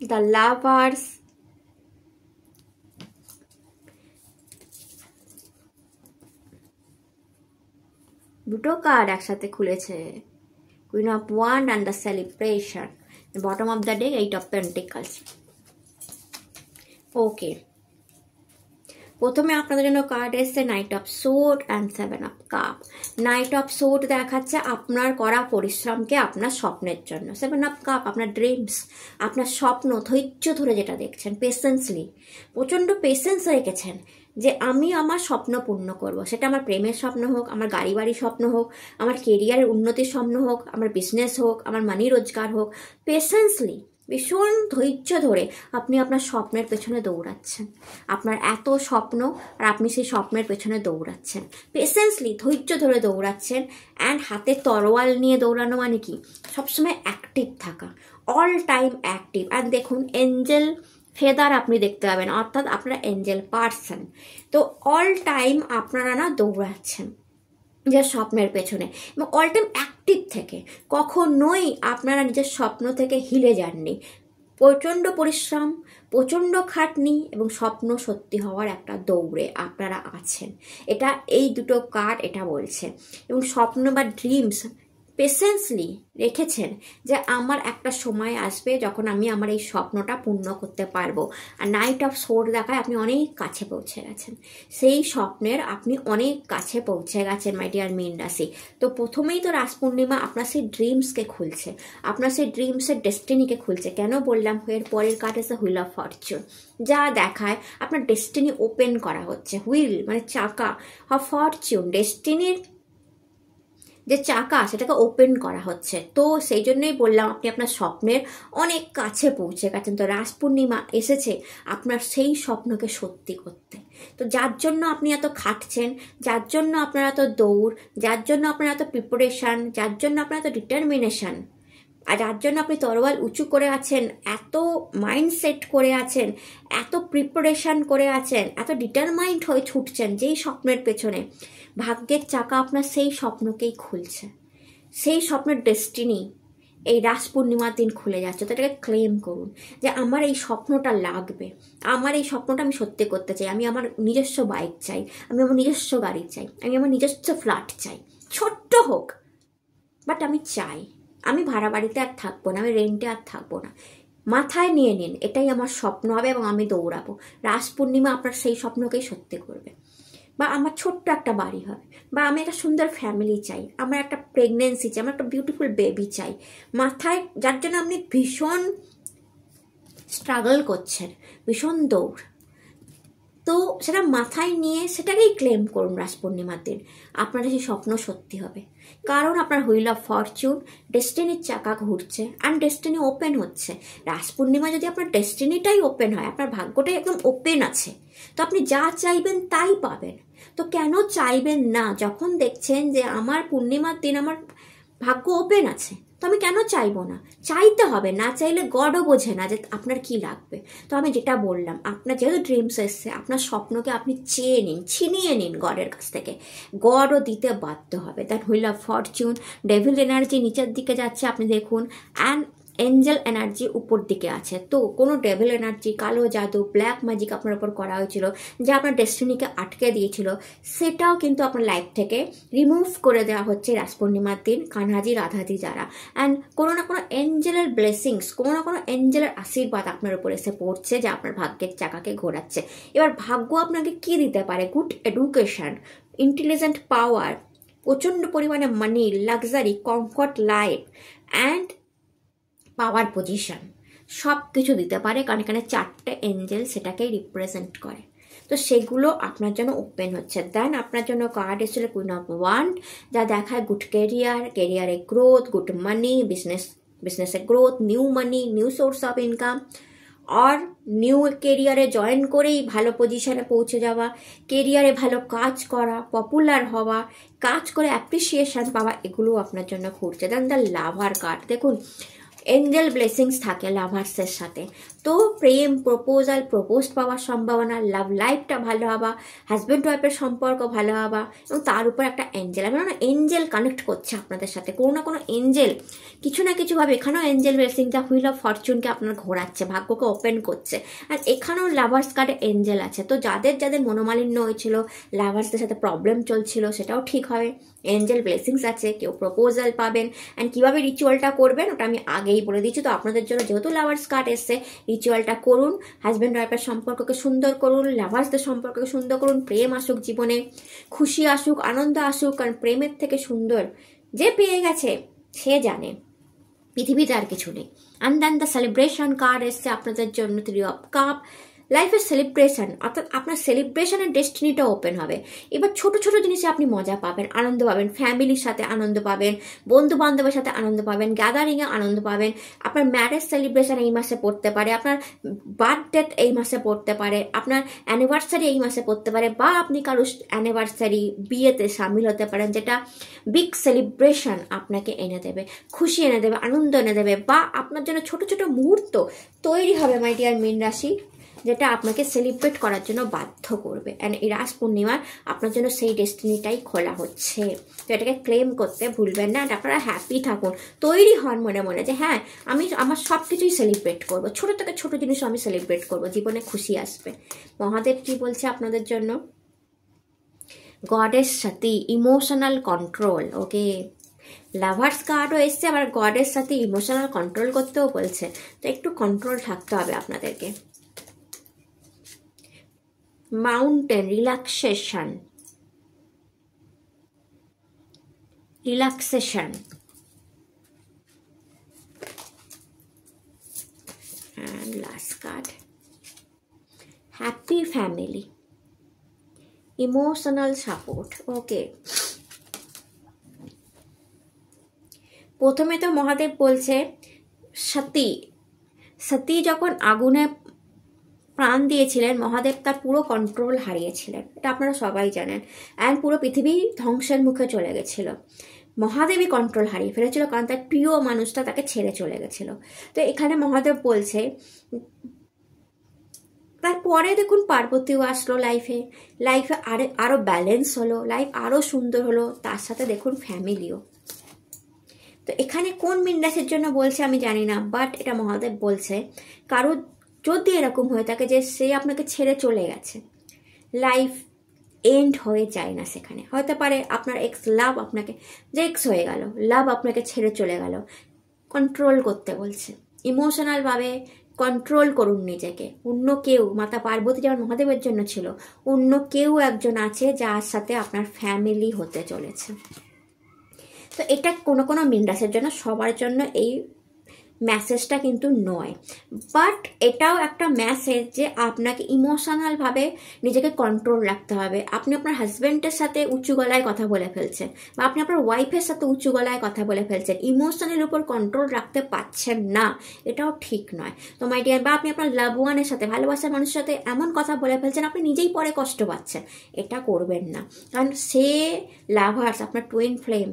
the Lovers, দুটো কার্ড একসাথে খুলেছে, Queen of Wands and the Celebration, bottom of the deck 8 of Pentacles. ওকে, প্রথমে আপনাদের জন্য কার্ড এসছে night of sword and 7 of cup. Night of sword দেখাচ্ছে আপনার করা পরিশ্রমকে আপনার স্বপ্নের জন্য। 7 অফ কাপ আপনার ড্রিমস, আপনার স্বপ্ন, ধৈর্য ধরে যেটা দেখছেন, পেশেন্সলি, প্রচণ্ড পেশেন্স রেখেছেন যে আমি আমার স্বপ্ন পূর্ণ করব। সেটা আমার প্রেমের স্বপ্ন হোক, আমার গাড়ি বাড়ির স্বপ্ন হোক, আমার কেরিয়ারের উন্নতির স্বপ্ন হোক, আমার বিজনেস হোক, আমার মানি রোজগার হোক, পেশেন্সলি ভীষণ ধৈর্য ধরে আপনি আপনার স্বপ্নের পেছনে দৌড়াচ্ছেন। আপনার এত স্বপ্ন আর আপনি সেই স্বপ্নের পেছনে দৌড়াচ্ছেন, পেশেন্সলি ধৈর্য ধরে দৌড়াচ্ছেন। অ্যান্ড হাতে তরোয়াল নিয়ে দৌড়ানো মানে কি, সবসময় অ্যাক্টিভ থাকা, অল টাইম অ্যাক্টিভ। আর দেখুন এঞ্জেল ফেদার আপনি দেখতে পাবেন, অর্থাৎ আপনারা এঞ্জেল পার্সন। তো অল টাইম আপনারা না দৌড়াচ্ছেন নিজের স্বপ্নের পেছনে, এবং অল টাইম অ্যাক্টিভ থেকে কখনোই আপনারা নিজের স্বপ্ন থেকে হিলে যাননি। প্রচণ্ড পরিশ্রম, প্রচণ্ড খাটনি এবং স্বপ্ন সত্যি হওয়ার একটা দৌড়ে আপনারা আছেন। এটা এই দুটো কার্ড এটা বলছে। এবং স্বপ্ন বা ড্রিমস পেশেন্সলি রেখেছেন যে আমার একটা সময় আসবে যখন আমি আমার এই স্বপ্নটা পূর্ণ করতে পারবো। আর নাইট অফ সোর্ড দেখায় আপনি অনেক কাছে পৌঁছে গেছেন, সেই স্বপ্নের আপনি অনেক কাছে পৌঁছে গেছেন মাই ডিয়ার মীন রাশি। তো প্রথমেই তো রাস পূর্ণিমা আপনার সেই ড্রিমসকে খুলছে, আপনার সেই ড্রিমসের ডেস্টিনিকে খুলছে। কেন বললাম, এর পরের কার্ড এসে হুইল অফ ফরচুন, যা দেখায় আপনার ডেস্টিনি ওপেন করা হচ্ছে। হুইল মানে চাকা, অফ ফরচুন ডেস্টিনির যে চাকা সেটাকে ওপেন করা হচ্ছে। তো সেই জন্যই বললাম আপনি আপনার স্বপ্নের অনেক কাছে পৌঁছে গেছেন। তো রাস পূর্ণিমা এসেছে আপনার সেই স্বপ্নকে সত্যি করতে। তো যার জন্য আপনি এত খাটছেন, যার জন্য আপনার এত দৌড়, যার জন্য আপনার এত প্রিপারেশান, যার জন্য আপনার এত ডিটারমিনেশান, আর যার জন্য আপনি তরোয়াল উঁচু করে আছেন, এত মাইন্ডসেট করে আছেন, এত প্রিপারেশান করে আছেন, এত ডিটারমাইন্ড হয়ে ছুটছেন যেই স্বপ্নের পেছনে, ভাগ্যের চাকা আপনার সেই স্বপ্নকেই খুলছে। সেই স্বপ্নের ডেস্টিনি এই রাস পূর্ণিমার দিন খুলে যাচ্ছে। তো এটাকে ক্লেম করুন যে আমার এই স্বপ্নটা লাগবে, আমার এই স্বপ্নটা আমি সত্যি করতে চাই। আমি আমার নিজস্ব বাইক চাই, আমি আমার নিজস্ব গাড়ি চাই, আমি আমার নিজস্ব ফ্ল্যাট চাই, ছোট্ট হোক বাট আমি চাই। আমি ভাড়া বাড়িতে আর থাকবো না, আমি রেন্টে আর থাকবো না। মাথায় নিয়ে নিন এটাই আমার স্বপ্ন হবে এবং আমি দৌড়াবো। রাস পূর্ণিমা আপনার সেই স্বপ্নকেই সত্যি করবে। বা আমার ছোট্ট একটা বাড়ি হবে, বা আমি একটা সুন্দর ফ্যামিলি চাই, আমার একটা প্রেগনেন্সি চাই, আমার একটা বিউটিফুল বেবি চাই। মাথায়, যার জন্য আপনি ভীষণ স্ট্রাগল করছেন, ভীষণ দৌড়, তো সেটা মাথায় নিয়ে সেটাকেই ক্লেম করুন রাস পূর্ণিমার দিন। আপনার সেই স্বপ্ন সত্যি হবে, কারণ আপনার হুইল অফ ফরচুন ডেস্টিনির চাকা ঘুরছে অ্যান্ড ডেস্টিনি ওপেন হচ্ছে। রাস পূর্ণিমা যদি আপনার ডেস্টিনিটাই ওপেন হয়, আপনার ভাগ্যটাই একদম ওপেন আছে, তো আপনি যা চাইবেন তাই পাবেন। তো কেন চাইবেন না, যখন দেখছেন যে আমার পূর্ণিমার দিন আমার ভাগ্য ওপেন আছে, তো আমি কেন চাইবো না? চাইতে হবে, না চাইলে গডও বোঝে না যে আপনার কি লাগবে। তো আমি যেটা বললাম, আপনার যেহেতু ড্রিমস এসছে, আপনার স্বপ্নকে আপনি চেয়ে নিন, ছিনিয়ে নিন গডের কাছ থেকে, গডও দিতে বাধ্য হবে। That wheel of Fortune, devil energy নিচের দিকে যাচ্ছে আপনি দেখুন, অ্যান্ড এঞ্জেল এনার্জি উপর দিকে আছে। তো কোনো ডেভিল এনার্জি, কালো জাদু, ব্ল্যাক ম্যাজিক আপনার উপর করা হয়েছিল, যা আপনার ডেস্টিনিকে আটকে দিয়েছিল, সেটাও কিন্তু আপনার লাইফ থেকে রিমুভ করে দেওয়া হচ্ছে রাস পূর্ণিমার দিন, কানহাজি রাধাজি যারা। অ্যান্ড কোনো না কোনো এঞ্জেলের ব্লেসিংস, কোনো না কোনো এঞ্জেলের আশীর্বাদ আপনার উপর এসে পড়ছে, যা আপনার ভাগ্যের চাকাকে ঘোরাচ্ছে। এবার ভাগ্য আপনাকে কি দিতে পারে? গুড এডুকেশন, ইন্টেলিজেন্ট পাওয়ার, প্রচণ্ড পরিমাণে money, luxury, comfort life and power position, সব কিছু দিতে পারে, কারণ এখানে 4টে এঞ্জেল সেটাকেই রিপ্রেজেন্ট করে। তো সেগুলো আপনার জন্য ওপেন হচ্ছে। দেন আপনার জন্য কার্ড এসেছিল কুইন অফ ওয়ান্ড, যা দেখায় গুড কেরিয়ার, কেরিয়ারে গ্রোথ, গুড মানি, বিজনেসে growth, new money, new source of income, আর নিউ কেরিয়ারে জয়েন করেই ভালো পজিশনে পৌঁছে যাওয়া, কেরিয়ারে ভালো কাজ করা, পপুলার হওয়া, কাজ করে অ্যাপ্রিসিয়েশন পাওয়া, এগুলো আপনার জন্য ঘুরছে। দেন দ্য লাভার কার্ড, দেখুন এঞ্জেল ব্লেসিংস থাকে লাভার্সের সাথে। তো প্রেম, প্রপোজ পাওয়ার সম্ভাবনা, লাভ লাইফটা ভালো হওয়া, হাজব্যান্ড ওয়াইফের সম্পর্ক ভালো হওয়া, এবং তার উপর একটা এঞ্জেল, আমি না এঞ্জেল কানেক্ট করছে আপনাদের সাথে, কোনো না কোনো এঞ্জেল কিছু না কিছুভাবে। এখানেও এঞ্জেল ব্লেসিং, যা হুইল অফ ফরচুনকে আপনার ঘোরাচ্ছে, ভাগ্যকে ওপেন করছে। আর এখানেও লাভার্স কার্ডে এঞ্জেল আছে। তো যাদের যাদের মনোমালিন্য হয়েছিল, লাভার্সদের সাথে প্রবলেম চলছিল, সেটাও ঠিক হবে, এঞ্জেল ব্লেসিংস আছে, কেউ প্রপোজাল পাবেন। অ্যান্ড কীভাবে রিচুয়ালটা করবেন ওটা আমি আগেই বলে দিচ্ছি। তো আপনাদের জন্য যেহেতু লাভার্স কার্ড এসছে, রিচুয়ালটা করুন, হাজব্যান্ড ওয়াইফের সম্পর্ককে সুন্দর করুন, লাভার্সদের সম্পর্ককে সুন্দর করুন, প্রেম আসুক জীবনে, খুশি আসুক, আনন্দ আসুক, কারণ প্রেমের থেকে সুন্দর যে পেয়ে গেছে সে জানে পৃথিবীতে আর কিছু নেই। And then the celebration card এসছে আপনাদের জন্য 3 অফ কাপ, লাইফের সেলিব্রেশন, অর্থাৎ আপনার সেলিব্রেশনের ডেস্টিনিটা ওপেন হবে। এবার ছোট ছোট জিনিসে আপনি মজা পাবেন, আনন্দ পাবেন, ফ্যামিলির সাথে আনন্দ পাবেন, বন্ধু বান্ধবের সাথে আনন্দ পাবেন, গ্যাদারিংয়ে আনন্দ পাবেন। আপনার ম্যারেজ সেলিব্রেশন এই মাসে পড়তে পারে, আপনার বার্থডে এই মাসে পড়তে পারে, আপনার অ্যানিভার্সারি এই মাসে পড়তে পারে, বা আপনি কারো অ্যানিভার্সারি বিয়েতে সামিল হতে পারেন, যেটা বিগ সেলিব্রেশন আপনাকে এনে দেবে, খুশি এনে দেবে, আনন্দ এনে দেবে, বা আপনার জন্য ছোট ছোট মুহূর্ত তৈরি হবে মাই ডিয়ার মীন রাশি, যেটা আপনাকে সেলিব্রেট করার জন্য বাধ্য করবে। অ্যান্ড এই রাস পূর্ণিমার আপনার জন্য সেই ডেস্টিনিটাই খোলা হচ্ছে। তো এটাকে ক্লেম করতে ভুলবেন না। আপনারা হ্যাপি থাকুন, তৈরি হন মনে মনে যে হ্যাঁ আমি আমার সব কিছুই সেলিব্রেট করবো, ছোটো থেকে ছোটো জিনিসও আমি সেলিব্রেট করবো, জীবনে খুশি আসবে। মহাদেব কি বলছে আপনাদের জন্য? গডেস সতী, ইমোশনাল কন্ট্রোল। ওকে, লাভার্স কার্ডও এসছে, আবার গডের সাথে ইমোশনাল কন্ট্রোল করতেও বলছে। তো একটু কন্ট্রোল থাকতে হবে আপনাদেরকে। Mountain, relaxation, relaxation, and last card, happy family, emotional support. ওকে, প্রথমে তো মহাদেব বলছে সতী, সতী যখন আগুনে প্রাণ দিয়েছিলেন, মহাদেব তার পুরো কন্ট্রোল হারিয়েছিলেন, এটা আপনারা সবাই জানেন। অ্যান্ড পুরো পৃথিবী ধ্বংসের মুখে চলে গেছিল। মহাদেবই কন্ট্রোল হারিয়ে ফেলেছিল, কারণ তার প্রিয় মানুষটা তাকে ছেড়ে চলে গেছিল। তো এখানে মহাদেব বলছে, তারপরে দেখুন পার্বতীও আসলো লাইফে, লাইফে আরও ব্যালেন্স হলো, লাইফ আরও সুন্দর হলো, তার সাথে দেখুন ফ্যামিলিও। তো এখানে কোন মীন রাশির জন্য বলছে আমি জানি না, বাট এটা মহাদেব বলছে কারো যদি এরকম হয়ে থাকে যে সে আপনাকে ছেড়ে চলে গেছে, লাইফ এন্ড হয়ে যায় না সেখানে, হতে পারে আপনার এক্স লাভ আপনাকে, যে এক্স হয়ে গেল, লাভ আপনাকে ছেড়ে চলে গেল, কন্ট্রোল করতে বলছে, ইমোশনালভাবে কন্ট্রোল করুন নিজেকে। অন্য কেউ, মাতা পার্বতী যেমন মহাদেবের জন্য ছিল, অন্য কেউ একজন আছে যার সাথে আপনার ফ্যামিলি হতে চলেছে। তো এটা কোনো কোনো মীন রাশির জন্য, সবার জন্য এই মেসেজটা কিন্তু নয়, বাট এটাও একটা মেসেজ যে আপনাকে ইমোশনালভাবে নিজেকে কন্ট্রোল রাখতে হবে। আপনি আপনার হাজব্যান্ডের সাথে উঁচু গলায় কথা বলে ফেলছেন, বা আপনি আপনার ওয়াইফের সাথে উঁচু গলায় কথা বলে ফেলছেন, ইমোশনের উপর কন্ট্রোল রাখতে পারছেন না, এটাও ঠিক নয়। তো মাই ডিয়ার, বা আপনি আপনার লাভ ওয়ানের সাথে, ভালোবাসার মানুষের সাথে এমন কথা বলে ফেলছেন আপনি নিজেই পরে কষ্ট পাচ্ছেন, এটা করবেন না। কারণ সে লাভার্স, আপনার টুইন ফ্লেম,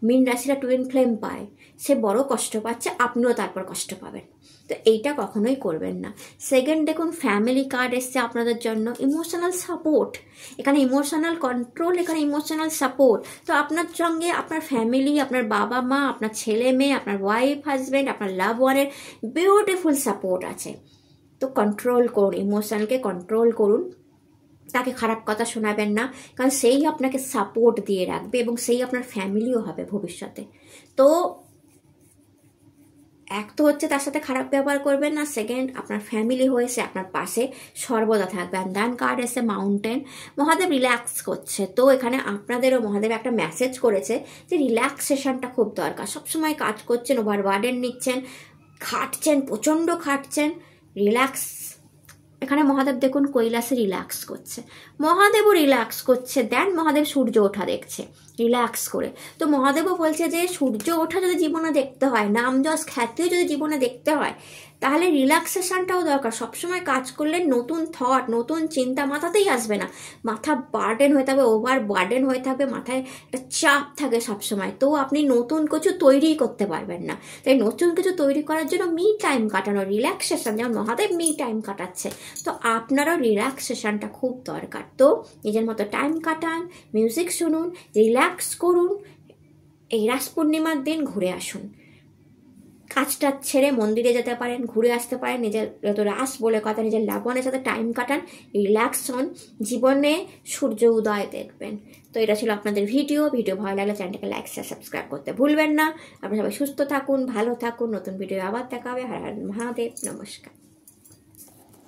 মীন রাশিরা টুইন ফ্লেম পায়, সে বড় কষ্ট পাচ্ছে, আপনিও তারপর কষ্ট পাবেন। তো এইটা কখনোই করবেন না। সেকেন্ড দেখুন ফ্যামিলি কার্ড এসছে আপনাদের জন্য, ইমোশনাল সাপোর্ট, এখানে ইমোশনাল কন্ট্রোল, এখানে ইমোশনাল সাপোর্ট। তো আপনার সঙ্গে আপনার ফ্যামিলি, আপনার বাবা মা, আপনার ছেলে মেয়ে, আপনার ওয়াইফ হাজব্যান্ড, আপনার লাভ ওয়ানের বিউটিফুল সাপোর্ট আছে। তো কন্ট্রোল করুন, ইমোশনকে কন্ট্রোল করুন, তাকে খারাপ কথা শোনাবেন না, কারণ সেই আপনাকে সাপোর্ট দিয়ে রাখবে এবং সেই আপনার ফ্যামিলিও হবে ভবিষ্যতে। তো এক তো হচ্ছে তার সাথে খারাপ ব্যবহার করবেন না, সেকেন্ড আপনার ফ্যামিলি হয়েছে আপনার পাশে সর্বদা থাকবে। অ্যান্ড দেন কার্ড এসে মাউন্টেন, মহাদেব রিল্যাক্স করছে। তো এখানে আপনাদেরও মহাদেব একটা মেসেজ করেছে যে রিল্যাক্সেশনটা খুব দরকার। সবসময় কাজ করছেন, ওভারবার্ডেন নিচ্ছেন, খাটছেন, প্রচণ্ড খাটছেন, রিল্যাক্স। এখানে মহাদেব দেখুন কৈলাসে রিল্যাক্স করছে, মহাদেবও রিল্যাক্স করছে। দেন মহাদেব সূর্য ওঠা দেখছে রিল্যাক্স করে। তো মহাদেবও বলছে যে সূর্য ওঠা যদি জীবনে দেখতে হয়, নাম যশ খ্যাতিও যদি জীবনে দেখতে হয়, তাহলে রিল্যাক্সেশনটাও দরকার। সবসময় কাজ করলে নতুন থট, নতুন চিন্তা মাথাতেই আসবে না, মাথা বার্ডেন হয়ে থাকবে, ওভার বার্ডেন হয়ে থাকবে, মাথায় একটা চাপ থাকে সবসময়। তো আপনি নতুন কিছু তৈরি করতে পারবেন না। তাই নতুন কিছু তৈরি করার জন্য মি টাইম কাটানো, রিল্যাক্সেশন, যেমন মহাদেব মি টাইম কাটাচ্ছে, তো আপনারও রিল্যাক্সেশনটা খুব দরকার। তো নিজের মতো টাইম কাটান, মিউজিক শুনুন, রিল্যাক্স করুন। এই রাস পূর্ণিমার দিন ঘুরে আসুন, কাজটা ছেড়ে মন্দিরে যেতে পারেন, ঘুরে আসতে পারেন, নিজের যত রাস বলে কথা, নিজের লাভবানের সাথে টাইম কাটান, রিল্যাক্স হন, জীবনে সূর্য উদয় দেখবেন। তো এটা ছিল আপনাদের ভিডিও ভালো লাগলে চ্যানেলটাকে লাইক শেয়ার সাবস্ক্রাইব করতে ভুলবেন না। আপনারা সবাই সুস্থ থাকুন, ভালো থাকুন, নতুন ভিডিও আবার দেখা হবে। হর হর মহাদেব, নমস্কার।